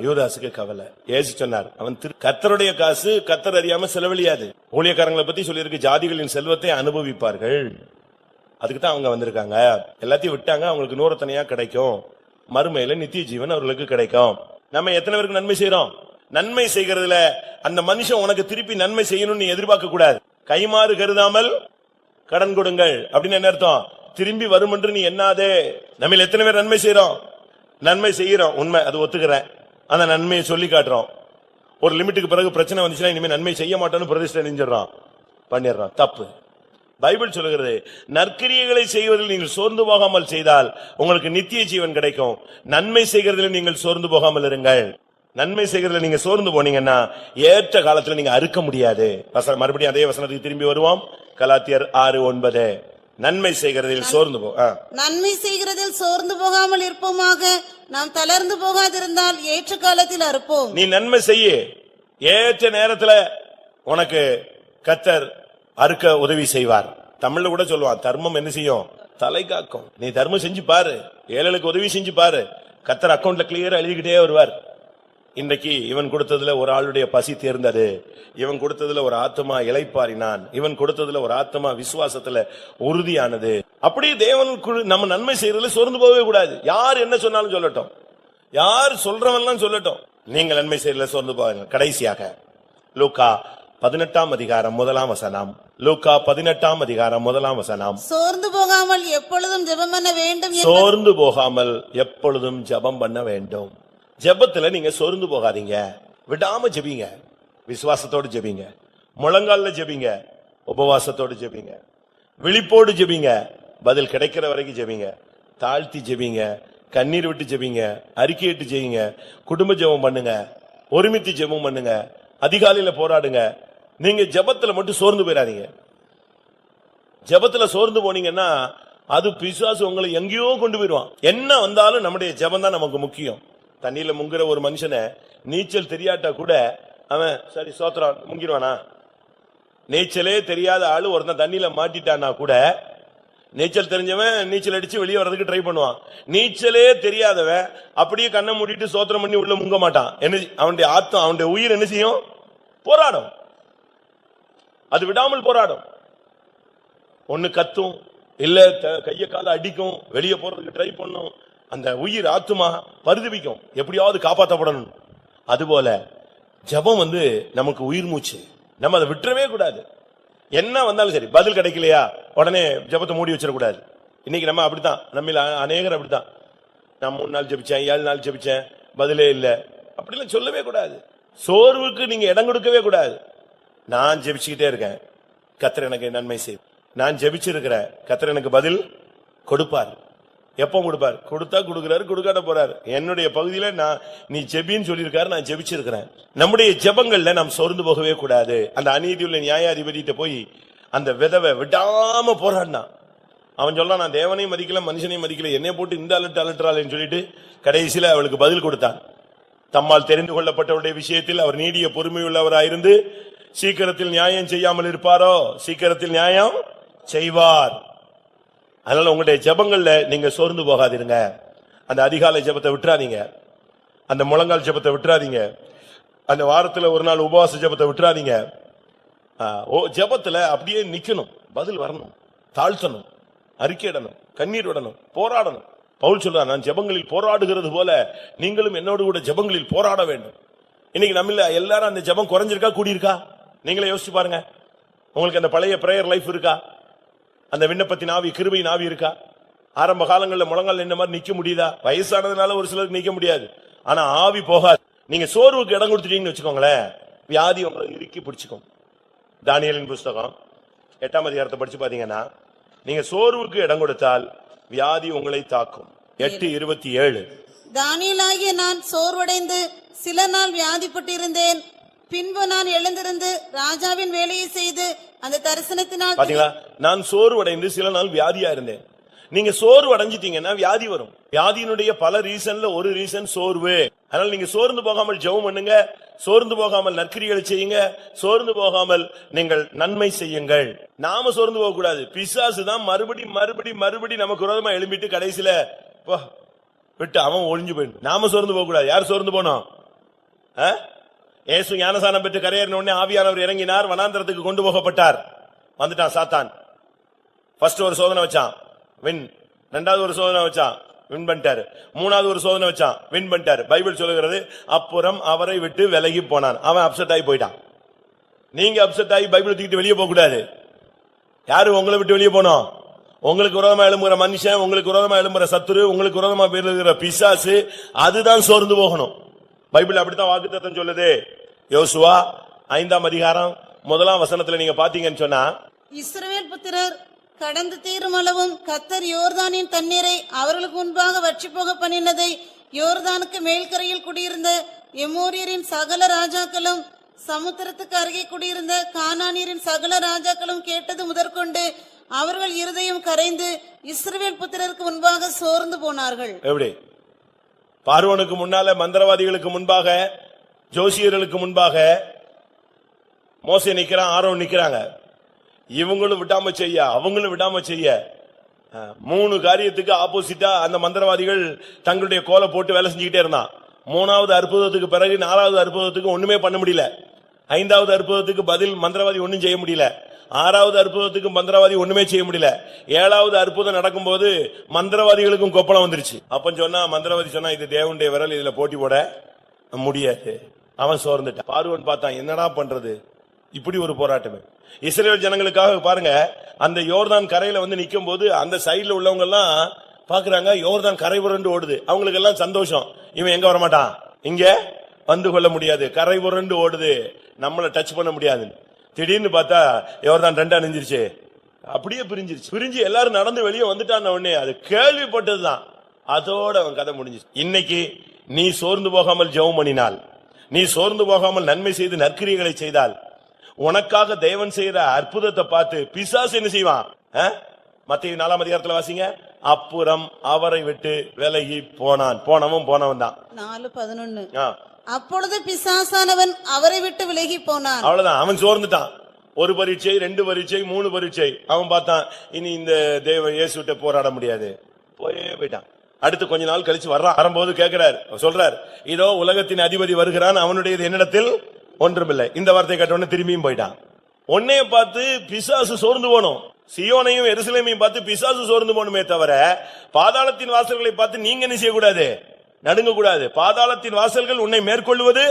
யூதாசுக்கு கவலை. ஏசு சொன்னார், அவன் கர்த்தருடைய காசு கர்த்தர் அறியாம செலவழியாது. ஊழியக்காரங்களை பத்தி சொல்லியிருக்கு, ஜாதிகளின் செல்வத்தை அனுபவிப்பார்கள். அதுக்கு தான் அவங்க வந்திருக்காங்க. எல்லாத்தையும் விட்டாங்க, அவங்களுக்கு 100 தனியா கிடைக்கும், மறுமையில நித்திய ஜீவன் அவர்களுக்கு கிடைக்கும். நம்ம எத்தனை பேருக்கு நன்மை செய்யறோம்? நன்மை செய்கிறதுல அந்த மனுஷன் உனக்கு திருப்பி நன்மை செய்யணும்னு எதிர்பார்க்க கூடாது. கைமாறு கருதாமல் கடன் கொடுங்கள் அப்படின்னு என்ன அர்த்தம்? திரும்பி வரும் என்று நீ எண்ணாதே. நம்ம எத்தனை பேர் நன்மை செய்யறோம்? நன்மை செய்யறோம், உண்மை, அது ஒத்துக்கிறேன். அந்த நன்மையை சொல்லி காட்டுறோம். ஒரு லிமிட்டுக்கு பிறகு பிரச்சனை வந்துச்சுன்னா இனிமே நன்மை செய்ய மாட்டோம்னு பிரதிஷ்டை நெஞ்சிடறோம், பண்ணிடுறோம். தப்பு. பைபிள் சொல்லுகிறது, நற்கிரியைகளை செய்வதில் நீங்கள் சோர்ந்து போகாமல் செய்தால் உங்களுக்கு நித்திய ஜீவன் கிடைக்கும். நன்மை செய்கிறதில் நீங்கள் சோர்ந்து போகாமல் இருங்கள். நன்மை செய்கிறதுல நீங்க சோர்ந்து போனீங்கன்னா ஏற்ற காலத்துல நீங்க அறுக்க முடியாது. மறுபடியும் அதே வசனத்துக்கு திரும்பி வருவோம். கலாத்தியர் 6:9. நன்மை செய்கிறதில் சோர்ந்து நன்மை செய்கிறதில் சோர்ந்து போகாமல் இருப்போமாக. நாம் தளர்ந்து போகாதிருந்தால் ஏற்ற காலத்தில் அறுப்போம். நீ நன்மை செய்ய, ஏற்ற நேரத்துல உனக்கு கர்த்தர் அறுக்க உதவி செய்வார். தமிழ்ல கூட சொல்லுவான், தர்மம் என்ன செய்யும்? தலை காக்கும். நீ தர்மம் செஞ்சு பாரு, ஏழைகளுக்கு உதவி செஞ்சு பாரு, கர்த்தர் அக்கௌண்ட்ல கிளியரா எழுதிக்கிட்டே வருவார். இன்றைக்கு இவன் கொடுத்ததுல ஒரு ஆளுடைய பசி தீர்ந்தது, இவன் கொடுத்ததுல ஒரு ஆத்மா இளைப்பாறினான், இவன் கொடுத்ததுல ஒரு ஆத்மா விசுவாசத்துல உறுதியானது. அப்படியே தேவனுக்கு நம்ம நன்மை செய்யறதுல சோர்ந்து போகவே கூடாது. யார் என்ன சொன்னாலும் சொல்லட்டும், யார் சொல்றவன்லாம் சொல்லட்டும், நீங்கள் நன்மை செய்யறதுல சோர்ந்து போவாங்க. கடைசியாக லூக்கா 18:1. லூக்கா 18:1. சோர்ந்து போகாமல் எப்பொழுதும் ஜெபம் பண்ண வேண்டும். சோர்ந்து போகாமல் எப்பொழுதும் ஜெபம் பண்ண வேண்டும். ஜெபத்துல நீங்க சோர்ந்து போகாதீங்க, விடாம ஜெபிங்க. விசுவாசத்தோடு ஜெபிங்க, முழங்கால்ல ஜெபிங்க, உபவாசத்தோடு ஜெபிங்க, விழிப்போடு ஜெபிங்க, பதில் கிடைக்கிற வரைக்கும் ஜெபிங்க, தாழ்த்தி ஜெபிங்க, கண்ணீர் விட்டு ஜெபிங்க, அறிக்கையிட்டு ஜெபிங்க, குடும்ப ஜெபம் பண்ணுங்க, ஒருமித்து ஜெபம் பண்ணுங்க, அதிகாலையில போராடுங்க. நீங்க ஜெபத்துல மட்டும் சோர்ந்து போயிடாதீங்க. ஜெபத்துல சோர்ந்து போனீங்கன்னா அது பிசாசு உங்களை எங்கேயோ கொண்டு போயிடுவான். என்ன வந்தாலும் நம்முடைய ஜெபம் தான் நமக்கு முக்கியம். தண்ணியில முங்குற ஒரு மனுஷனை நீச்சல் தெரியாட்டா கூட அவன் சரி சோத்திரம் முங்கிடுவானா? நீச்சலே தெரியாத ஆளு ஒருத்தன் தண்ணியில மாட்டிட்டானா கூட நீச்சல் தெரிஞ்சவன் நீச்சல் அடிச்சு வெளியே வர்றதுக்கு ட்ரை பண்ணுவான். நீச்சலே தெரியாதவன் அப்படியே கண்ணை மூடிட்டு சோத்திரம் பண்ணி உள்ள முங்க மாட்டான். என்ன அவனுடைய ஆத்மா, அவனுடைய உயிர் என்ன செய்யும்? போராடும். அது விடாமல் போராடும். ஒண்ணு கத்தும், இல்ல கைய கால அடிக்கும், வெளியே போறதுக்கு ட்ரை பண்ணும். அந்த உயிர் ஆத்மா பரிதபிக்கும், எப்படியாவது காப்பாற்றப்படணும். அதுபோல ஜெபம் நமக்கு உயிர் மூச்சு. நம்ம அதை விட்டுறவே கூடாது. என்ன வந்தாலும் சரி, பதில் கிடைக்கலையா உடனே ஜெபத்தை மூடி வச்சிடக்கூடாது. இன்னைக்கு நம்ம அப்படித்தான், நம்ம அநேகர் அப்படித்தான். நான் 3 நாள் ஜெபிச்சேன், 7 நாள் ஜெபிச்சேன், பதிலே இல்லை, அப்படிலாம் சொல்லவே கூடாது. சோர்வுக்கு நீங்க இடம் கொடுக்கவே கூடாது. நான் ஜெபிச்சுக்கிட்டே இருக்கேன், கர்த்தர் எனக்கு நன்மை செய்வார். நான் ஜெபிச்சிருக்கிறேன், கர்த்தர் எனக்கு பதில் கொடுப்பார். எப்ப கொடுப்பார்? கொடுத்தா கொடுக்கிறாரு, கொடுக்காட்ட போறாரு. என்னுடைய பகுதியில நீ ஜெபின்னு சொல்லியிருக்காரு, நான் ஜெபிச்சிருக்கிறேன். நம்முடைய ஜெபங்கள்ல நாம் சோர்ந்து போகவே கூடாது. அந்த அநீதியுள்ள நியாயாதிபதிட்ட போய் அந்த விதவை விடாம போராடினான். அவன் சொல்ல, நான் தேவனையும் மதிக்கல, மனுஷனையும் மதிக்கல, என்னை போட்டு இந்த அலட்டாளன்னு சொல்லிட்டு கடைசியில அவளுக்கு பதில் கொடுத்தான். தம்மால் தெரிந்து கொள்ளப்பட்டவருடைய விஷயத்தில் அவர் நீடிய பொறுமையுள்ளவராயிருந்து சீக்கிரத்தில் நியாயம் செய்யாமல் இருப்பாரோ? சீக்கிரத்தில் நியாயம் செய்வார். அதனால உங்களுடைய ஜெபங்கள்ல நீங்க சோர்ந்து போகாதீங்க. அந்த அதிகாலை ஜெபத்தை விட்டுறாதீங்க, அந்த முழங்கால் ஜெபத்தை விட்டுறாதீங்க, அந்த வாரத்துல ஒரு நாள் உபவாச ஜெபத்தை விட்டுறாதீங்க. ஜெபத்துல அப்படியே நிக்கணும், பதில் வரணும், தாழ்த்தணும், அறிக்கையிடணும், கண்ணீர் விடணும், போராடணும். பவுல் சொல்றான், நான் ஜெபங்களில் போராடுகிறது போல நீங்களும் என்னோடு கூட ஜெபங்களில் போராட வேண்டும். இன்னைக்கு நம்ம எல்லாரும் அந்த ஜெபம் குறைஞ்சிருக்கா கூடியிருக்கா? நீங்களே யோசிச்சு பாருங்க. உங்களுக்கு அந்த பழைய பிரேயர் லைஃப் இருக்கா? அந்த விண்ணப்பத்தின் ஆவி, கிருபையின் ஆவி இருக்கா? ஆரம்ப காலங்களில் முழங்கால் இந்த மாதிரி நிக்க முடியுதா? வயசானதுனால ஒரு சிலருக்கு நிக்க முடியாது, ஆனா ஆவி போகாது. நீங்க சோர்வுக்கு இடம் கொடுத்துட்டீங்கன்னு வச்சுக்கோங்களேன், வியாதி உங்களை இறுக்கி பிடிச்சுக்கும். தானியேலின் புஸ்தகம் 8ஆம் அதிகாரத்தை படிச்சு பாத்தீங்கன்னா, நீங்க சோர்வுக்கு இடம் கொடுத்தால் வியாதி உங்களை தாக்கும். 8:27. தானியேலாகிய நான் சோர்வடைந்து சில நாள் வியாதிப்பட்டிருந்தேன். பின்பு நான் எழுந்திருந்து ராஜாவின் வேலையை செய்து அந்த தரிசனத்தினால். பாத்தீங்களா, நான் சோர்வடைந்து சில நாள் வியாதியா இருந்தேன். நீங்க சோர்வு அடைஞ்சிட்டீங்கன்னா வியாதி வரும். வியாதியினுடைய பல ரீசன்ல ஒரு ரீசன் சோர்வு. அதனால நீங்க சோர்ந்து போகாமல் ஜெபம் பண்ணுங்க, சோர்ந்து போகாமல் நற்கிரிகளை செய்யுங்க, சோர்ந்து போகாமல் நீங்கள் நன்மை செய்யுங்கள். நாம சோர்ந்து போக கூடாது. பிசாசு தான் மறுபடி நமக்கு விரோதமா எழும்பிட்டு கடைசியில விட்டு அவன் ஒளிஞ்சு போயிடும். நாம சோர்ந்து போக கூடாது. யார் சோர்ந்து போனோம்? இயேசு ஞானசானம் பெற்று கரையேறின உடனே ஆவியானவர் இறங்கினார், வனாந்தரத்துக்கு கொண்டு போகப்பட்டார். வந்துட்டான் சாத்தான். ஃபர்ஸ்ட் ஒரு சோதனை வச்சான், வின். ரெண்டாவது ஒரு சோதனை வச்சான், வின் பண்ணிட்டாரு. மூணாவது ஒரு சோதனை வச்சான், வின் பண்ணிட்டாரு. பைபிள் சொல்லுகிறது, அப்புறம் அவரை விட்டு விலகி போனான். அவன் அப்செட் ஆகி போயிட்டான். நீங்க அப்செட் ஆகி பைபிள் தூக்கிட்டு வெளியே போக கூடாது. யாரு உங்களை விட்டு வெளியே போனோம்? உங்களுக்கு விரோதமா எழும்புற மனுஷன், உங்களுக்கு விரோதமா எழும்புற சத்துரு, உங்களுக்கு விரோதமா எழும்புற பிசாசு, அதுதான் சோர்ந்து போகணும். பைபிள் அப்படித்தான் வாக்குத்தத்தம் சொல்லுது. யோசுவா 5ஆம் அதிகாரம் 1ஆம் வசனத்துல நீங்க பாத்தீங்கன்னு சொன்னா, இஸ்ரவேல் புத்திரர் கடந்து தீரும் அளவும் கர்த்தர் யோர்தானின் தண்ணீரை அவர்களுக்கு முன்பாக வற்றி போக பண்ணினதை யோர்தானுக்கு மேல்கரையில் குடியிருந்த எமோரியரின் சகல ராஜாக்களும் சமுத்திரத்துக்கு அருகே குடியிருந்த கானானியரின் சகல ராஜாக்களும் கேட்டது முதற்கொண்டு அவர்கள் இருதயம் கரைந்து இஸ்ரவேல் புத்திரருக்கு முன்பாக சோர்ந்து போனார்கள். எப்படி? பார்வோனுக்கு முன்னால, மந்திரவாதிகளுக்கு முன்பாக, ஜோசியர்களுக்கு முன்பாக மோசே நிக்கிறான், ஆரோன் நிக்கிறாங்க. இவங்களும் விடாம செய்ய, அவங்களும் விடாம செய்ய, 3 காரியத்துக்கு ஆப்போசிட்டா அந்த மந்திரவாதிகள் தங்களுடைய கோலை போட்டு வேலை செஞ்சுக்கிட்டே இருந்தான். 3வது அற்புதத்துக்கு பிறகு 4வது அற்புதத்துக்கு ஒண்ணுமே பண்ண முடியல. 5வது அற்புதத்துக்கு பதில் மந்திரவாதி ஒண்ணும் செய்ய முடியல. 6வது அற்புதத்துக்கு மந்திரவாதி ஒண்ணுமே செய்ய முடியல. 7வது அற்புதம் நடக்கும்போது மந்திரவாதிகளுக்கும் கொப்பளம் வந்துருச்சு. அப்ப சொன்னா மந்திரவாதி சொன்னா, இது தேவனுடைய விரல், இதுல போட்டி போட முடியாது. அவன் சோர்ந்துட்டான். பார்வோன் பார்த்தான், என்னடா பண்றது, இப்படி ஒரு போராட்டமே. இஸ்ரவேல் ஜனங்களுக்காக பாருங்க, அந்த யோர்தான் கரையில வந்து நிக்கும் போது அந்த சைடுல உள்ளவங்க எல்லாம் பாக்குறாங்க, யோர்தான் கரை புரண்டு ஓடுது. அவங்களுக்கு எல்லாம் சந்தோஷம், இவன் எங்க வரமாட்டான், இங்க வந்து கொள்ள முடியாது, கரை புரண்டு ஓடுது, நம்மள டச் பண்ண முடியாது. திடீர்னு பார்த்தா யோர்தான் 2ஆ நெஞ்சிருச்சு, அப்படியே பிரிஞ்சிருச்சு. பிரிஞ்சு எல்லாரும் நடந்து வெளியே வந்துட்டான். உடனே அது கேள்விப்பட்டதுதான், அதோட அவன் கதை முடிஞ்சிச்சு. இன்னைக்கு நீ சோர்ந்து போகாமல் ஜெபம் பண்ணினால், நீ சோர்ந்து போகாமல் நன்மை செய்து நற்கிரியைகளை செய்தால், உனக்காக தேவன் செய்யற அற்புதத்தை பார்த்து பிசாசு என்ன செய்வான்? மத்தேயு 4ஆம் அதிகாரத்துல வாசிங்க. அப்புறம் அவரை விட்டு விலகி போனான். போனவன் தான் 4:11. அப்பொழுது பிசாசானவன் அவரை விட்டு விலகி போனான். அவ்வளவுதான், அவன் சோர்ந்துட்டான். 1 பரீட்சை, 2 பரீட்சை, 3 பரீட்சை. அவன் பார்த்தான், இனி இந்த தேவ இயேசு விட்டு போராட முடியாது, போயிட்டான். அடுத்து கொஞ்ச நாள் கழிச்சு வர்றான். வரும்போது கேட்கிறார், சொல்றார், இதோ உலகத்தின் அதிபதி வருகிறான், அவனுடையது என்னிடத்தில் ஒன்றுமில்லை. இந்த வார்த்தை கேட்டவொடனே திரும்பியும் போயிட்டான். உன்னைய பார்த்து பிசாசு சோர்ந்து போனோம். சியோனையும் எருசலேமையும் பார்த்து பிசாசு சோர்ந்து போனுமே தவிர, பாதாளத்தின் வாசல்களை பார்த்து நீங்க என்ன செய்யக்கூடாது, நடுங்க கூடாது. பாதாளத்தின் வாசல்கள் உன்னை மேற்கொள்வது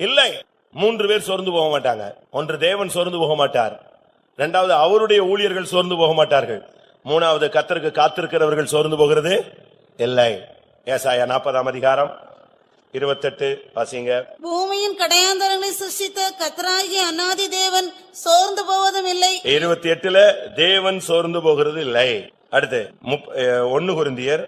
இல்லை. 3 பேர் சோர்ந்து போக மாட்டாங்க. ஒன்று, தேவன் சோர்ந்து போக மாட்டார். 2வது, அவருடைய ஊழியர்கள் சோர்ந்து போக மாட்டார்கள். 3வது, கர்த்தருக்கு காத்திருக்கிறவர்கள் சோர்ந்து போகிறது இல்லை. ஏசாயா 40ஆம் அதிகாரம் 28 வாசிங்க. பூமியின் கடையாந்தரங்களை சிருஷ்டித்த கர்த்தராகிய அநாதி தேவன் சோர்ந்து போவதும் இல்லை. 28ல தேவன் சோர்ந்து போகிறது இல்லை. அடுத்து 2 கொரிந்தியர்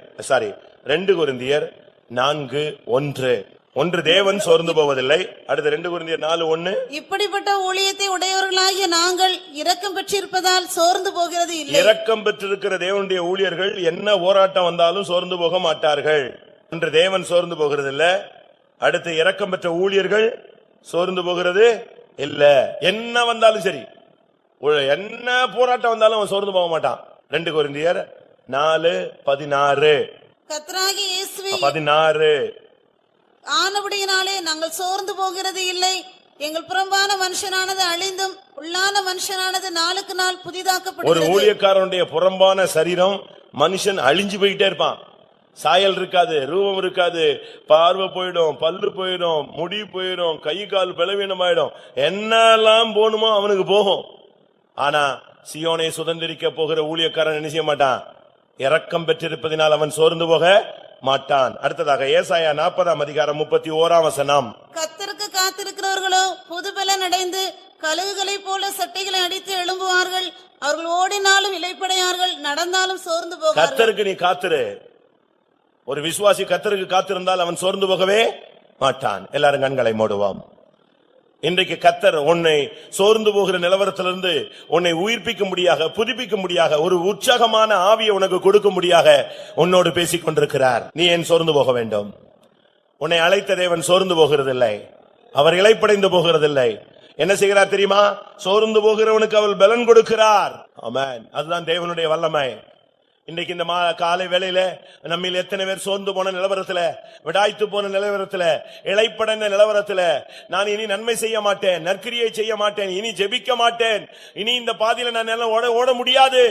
4:1. ஒன்று, தேவன் சோர்ந்து போவதில்லை. அடுத்து 2 கொரிந்தியர் 4:1. இப்படிப்பட்ட ஊழியத்தை உடையவர்களாகிய நாங்கள் இரக்கம் பெற்றிருப்பதால் சோர்ந்து போகிறது இல்லை. இரக்கம் பெற்றிருக்கிற தேவனுடைய ஊழியர்கள் என்ன போராட்டம் வந்தாலும் சோர்ந்து போக மாட்டார்கள். ஒன்று, தேவன் சோர்ந்து போகிறது இல்ல. அடுத்து, இரக்கம் பெற்ற ஊழியர்கள் சோர்ந்து போகிறது இல்ல. என்ன வந்தாலும் சரி, என்ன போராட்டம் வந்தாலும் அவன் சோர்ந்து போக மாட்டான். 2 கொரிந்தியர் 4:16. கர்த்தராகிய இயேசுவே 16 ஆனபடியினாலே நாங்கள் சோர்ந்து போகிறது இல்லை. எங்கள் புறம்பான மனுஷனானது அழிந்தும் உள்ளான மனுஷனானது நாளுக்கு நாள் புதிதாக்கப்படுகிறது. ஒரு ஊழியக்காரனுடைய புறம்பான சரீரம், மனுஷன் அழிஞ்சு போயிட்டே இருப்பான். சாயல் இருக்காது, ரூபம் இருக்காது, பார்வை போயிடும், பல்லு போயிடும், முடி போயிடும், கை கால் பலவீனமாயிடும், என்னெல்லாம் போகணுமோ அவனுக்கு போகும். ஆனா சியோனை சுதந்திரிக்க போகிற ஊழியக்காரன் என்ன செய்ய மாட்டான்? இரக்கம் பெற்றிருப்பதினால் அவன் சோர்ந்து போக மாட்டான். அடுத்ததாக ஏசாயா 40ஆம் அதிகாரம் 31ஆம் வசனம். கர்த்தருக்கு காத்திருக்கிறவர்களோ புதுபலன் அடைந்து கழுகுகளை போல சட்டைகளை அடித்து எழும்புவார்கள். அவர்கள் ஓடினாலும் இளைப்படையார்கள், நடந்தாலும் சோர்ந்து போவார்கள். கர்த்தருக்கு நீ காத்திரு. ஒரு விசுவாசி கர்த்தருக்கு காத்திருந்தால் அவன் சோர்ந்து போகவே மாட்டான். எல்லாரும் கண்களை மூடுவோம். இன்றைக்கு கர்த்தர் உன்னை சோர்ந்து போகிற நிலவரத்திலிருந்து உன்னை உயிர்ப்பிக்க முடியாக, புதுப்பிக்க முடியாக, ஒரு உற்சாகமான ஆவியை உனக்கு கொடுக்க முடியாக உன்னோடு பேசிக் கொண்டிருக்கிறார். நீ ஏன் சோர்ந்து போக வேண்டும்? உன்னை அழைத்த தேவன் சோர்ந்து போகிறதில்லை, அவர் இளைப்படைந்து போகிறதில்லை. என்ன செய்கிறார் தெரியுமா? சோர்ந்து போகிறவனுக்கு அவர் பலன் கொடுக்கிறார். ஆமென். அதுதான் தேவனுடைய வல்லமை. இன்றைக்கு இந்த காலை வேளையில நம்மில் எத்தனை பேர் சோர்ந்து போன நிலவரத்துல, விடாய்த்து போன நிலவரத்துல, இளைப்படைந்த நிலவரத்துல, நான் இனி நன்மை செய்ய மாட்டேன், நற்கிரியை செய்ய மாட்டேன், இனி ஜெபிக்க மாட்டேன், இனி இந்த பாதியில நான் ஓட முடியாது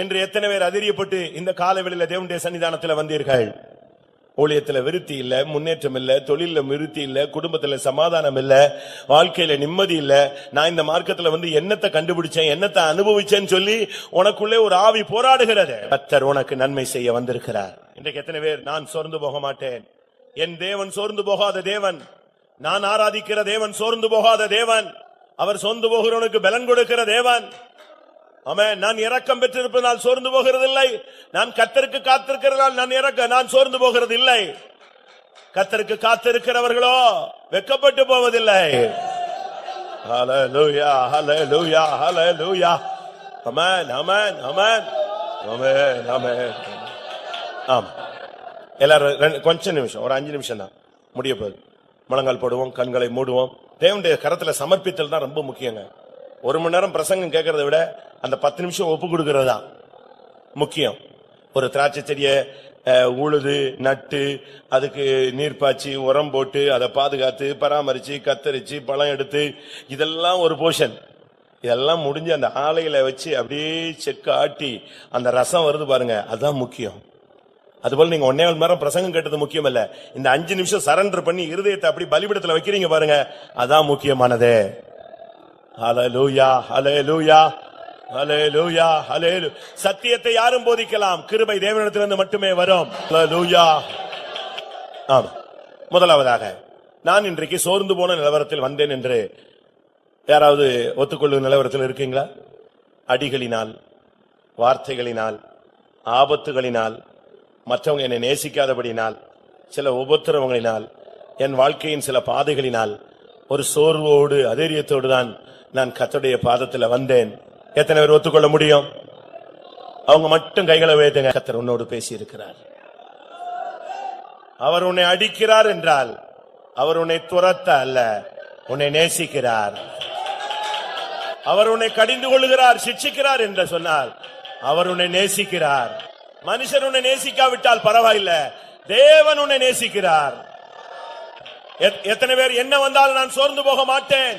என்று எத்தனை பேர் அதிரியப்பட்டு இந்த காலை வேளையில தேவனுடைய சன்னிதானத்தில் வந்தீர்கள்? ஊழியத்துல விருத்தி இல்ல, முன்னேற்றம் இல்ல, தொழில விருத்தி இல்ல, குடும்பத்துல சமாதானம் இல்ல, வாழ்க்கையில நிம்மதி இல்ல. நான் இந்த மார்க்கத்துல என்னத்தை கண்டுபிடிச்சேன், என்னத்தை அனுபவிச்சேன்னு சொல்லி உனக்குள்ளே ஒரு ஆவி போராடுகிறது. கர்த்தர் உனக்கு நன்மை செய்ய வந்திருக்கிறார். இன்றைக்கு எத்தனை பேர் நான் சோர்ந்து போக மாட்டேன், என் தேவன் சோர்ந்து போகாத தேவன், நான் ஆராதிக்கிற தேவன் சோர்ந்து போகாத தேவன், அவர் சோர்ந்து போகிறவனுக்கு பலன் கொடுக்கிற தேவன். ஆமென். நான் இரக்கம் பெற்றிருப்பதால் சோர்ந்து போகிறதில்லை, நான் கர்த்தருக்கு காத்திருக்கிறதால் நான் சோர்ந்து போகிறது இல்லை. கர்த்தருக்கு காத்திருக்கிறவர்களோ வெட்கப்பட்டு போவதில்லை. ஹல்லேலூயா, ஹல்லேலூயா, ஹல்லேலூயா. ஆமென், ஆமென், ஆமென், ஆமென், ஆமென். ஆமா, எல்லாரும் கொஞ்சம் நிமிஷம், ஒரு 5 நிமிஷம் தான் முடிய போகுது. முழங்கால் போடுவோம், கண்களை மூடுவோம். தேவனுடைய கரத்துல சமர்ப்பித்தல் தான் ரொம்ப முக்கியங்க. 1 மணி நேரம் பிரசங்கம் கேட்கறத விட அந்த 10 நிமிஷம் ஒப்பு கொடுக்கிறது தான் முக்கியம். ஒரு திராட்சை செடியை உழுது நட்டு அதுக்கு நீர் பாய்ச்சி உரம் போட்டு அதை பாதுகாத்து பராமரிச்சு கத்தரிச்சு பழம் எடுத்து இதெல்லாம் ஒரு போர்ஷன். இதெல்லாம் முடிஞ்சு அந்த ஆலையில வச்சு அப்படியே செக்க ஆட்டி அந்த ரசம் வருது பாருங்க, அதுதான் முக்கியம். அதுபோல நீங்க 1.5 மணி நேரம் பிரசங்கம் கேட்டது முக்கியம் இல்ல, இந்த 5 நிமிஷம் சரண்டர் பண்ணி இருதயத்தை அப்படி பலிபீடத்துல வைக்கிறீங்க பாருங்க, அதான் முக்கியமானது. ஹல்லேலூயா, ஹல்லேலூயா, ஹல்லேலூயா, ஹல்லேலூயா. சத்தியத்தை யாரும் போதிக்கலாம், கிருபை தேவனிடத்திலிருந்து மட்டுமே வரும். ஹல்லேலூயா. ஆமா, முதலாவதாக நான் இன்றைக்கு சோர்ந்து போன நிலவரத்தில் வந்தேன் என்று யாராவது ஒத்துக்கொள்ளும் நிலவரத்தில் இருக்கீங்களா? அடிகளினால், வார்த்தைகளினால், ஆபத்துகளினால், மற்றவங்க என்னை நேசிக்காதபடினால், சில உபத்திரவங்களினால், என் வாழ்க்கையின் சில பாதைகளினால் ஒரு சோர்வோடு அதைரியத்தோடு தான் நான் கர்த்தருடைய பாதத்தில் வந்தேன். எத்தனை பேர் ஒத்துக்கொள்ள முடியும்? அவங்க மட்டும் கைகளை உயர்த்துங்க. கர்த்தர் உன்னோடு பேசி இருக்கிறார். அவர் உன்னை அடிக்கிறார் என்றால் அவர் உன்னை துரத்த அல்ல, உன்னை நேசிக்கிறார். அவர் உன்னை கடிந்து கொள்ளுகிறார், சிட்சிக்கிறார் என்று சொன்னால் அவர் உன்னை நேசிக்கிறார். மனுஷன் உன்னை நேசிக்காவிட்டால் பரவாயில்லை, தேவன் உன்னை நேசிக்கிறார். எத்தனை பேர் என்ன வந்தாலும் நான் சோர்ந்து போக மாட்டேன்,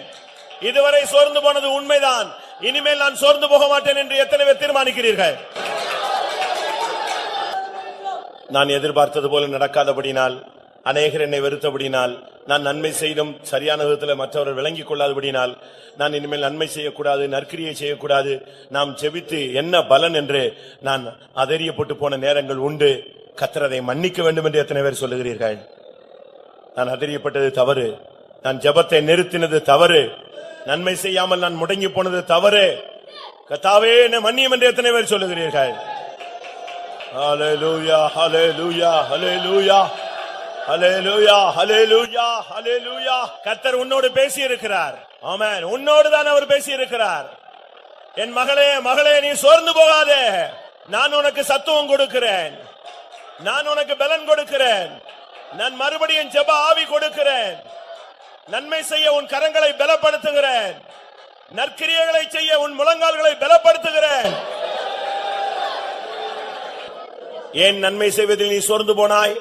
இதுவரை சோர்ந்து போனது உண்மைதான், இனிமேல் நான் சோர்ந்து போக மாட்டேன் என்று எத்தனை பேர் தீர்மானிக்கிறீர்கள்? நான் எதிர்பார்த்தது போல நடக்காதபடினால், அநேகர் என்னை வெறுத்தபடினால், நான் நன்மை செய்தும் சரியான விதத்தில் மற்றவர்கள் விளங்கிக் கொள்ளாதபடினால், நான் இனிமேல் நன்மை செய்யக்கூடாது, நற்கிரியை செய்யக்கூடாது, நாம் ஜெபித்து என்ன பலன் என்று நான் அதறியப்பட்டு போன நேரங்கள் உண்டு. கர்த்தர் அதை மன்னிக்க வேண்டும் என்று எத்தனை பேர் சொல்லுகிறீர்கள்? நான் அதறியப்பட்டது தவறு, நான் ஜெபத்தை நிறுத்தினது தவறு, நன்மை செய்யாமல் நான் முடங்கி போனது தவறு. கர்த்தாவே என்னை மன்னியும் என்று எத்தனை பேர் சொல்லுகிறீர்கள்? ஹல்லேலூயா, ஹல்லேலூயா, ஹல்லேலூயா, ஹல்லேலூயா, ஹல்லேலூயா, ஹல்லேலூயா. கர்த்தர் உன்னோடு பேசி இருக்கிறார். ஆமென். உன்னோடு தான் அவர் பேசி இருக்கிறார். என் மகளே, மகளே, நீ சோர்ந்து போகாதே, நான் உனக்கு சத்துவம் கொடுக்கிறேன், நான் உனக்கு பலன் கொடுக்கிறேன், நான் மறுபடியும் ஜெப ஆவி கொடுக்கிறேன், நன்மை செய்ய உன் கரங்களை பலப்படுத்துகிறேன், நற்கிரியைகளை செய்ய உன் முழங்கால்களை பலப்படுத்துகிறேன். ஏன் நன்மை செய்வதில் நீ சோர்ந்து போனாய்?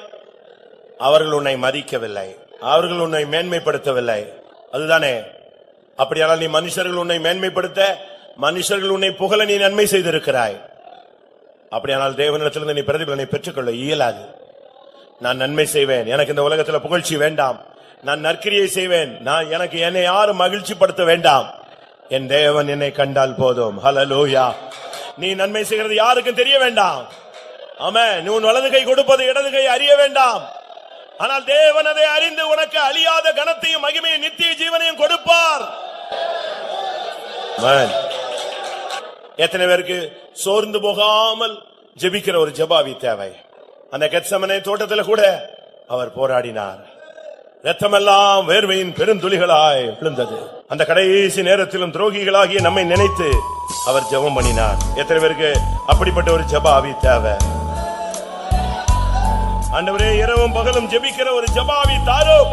அவர்கள் உன்னை மதிக்கவில்லை, அவர்கள் உன்னை மேன்மைப்படுத்தவில்லை, அதுதானே? அப்படியானால் நீ மனுஷர்கள் உன்னை மேன்மைப்படுத்த, மனுஷர்கள் உன்னை புகழ நீ நன்மை செய்திருக்கிறாய். அப்படியானால் தேவனிடத்திலிருந்து நீ பிரதிபலனை பெற்றுக்கொள்ள இயலாது. நான் நன்மை செய்வேன், எனக்கு இந்த உலகத்தில் புகழ்ச்சி வேண்டாம், நான் நற்கிரியை செய்வேன், நான் எனக்கு என்னை யாரும் மகிழ்ச்சி படுத்த வேண்டாம், என் தேவன் என்னை கண்டால் போதும். ஹல்லேலூயா. நீ நன்மை செய்கிறது யாருக்கும் தெரிய வேண்டாம். ஆமென். நீ உன் வலது கை கொடுப்பது இடது கை அறிய வேண்டாம். ஆனால் தேவன் அதை அறிந்து உனக்கு அழியாத கனத்தையும் மகிமையும் நித்திய ஜீவனையும் கொடுப்பார். எத்தனை பேருக்கு சோர்ந்து போகாமல் ஜெபிக்கிற ஒரு ஜெபாவி தேவை? அந்த கெத்செமனே தோட்டத்தில் கூட அவர் போராடினார், ரத்தமெல்லாம் வேர்வையின் பெருந்துளிகளாய் விழுந்தது. அந்த கடைசி நேரத்திலும் துரோகிகளாகிய நம்மை நினைத்து அவர் ஜெபம் பண்ணினார். எத்தனை பேருக்கு அப்படிப்பட்ட ஒரு ஜெபாவி தேவை? ஆண்டவரே, இரவும் பகலும் ஜெபிக்கிற ஒரு ஜெபாவி தாரும்.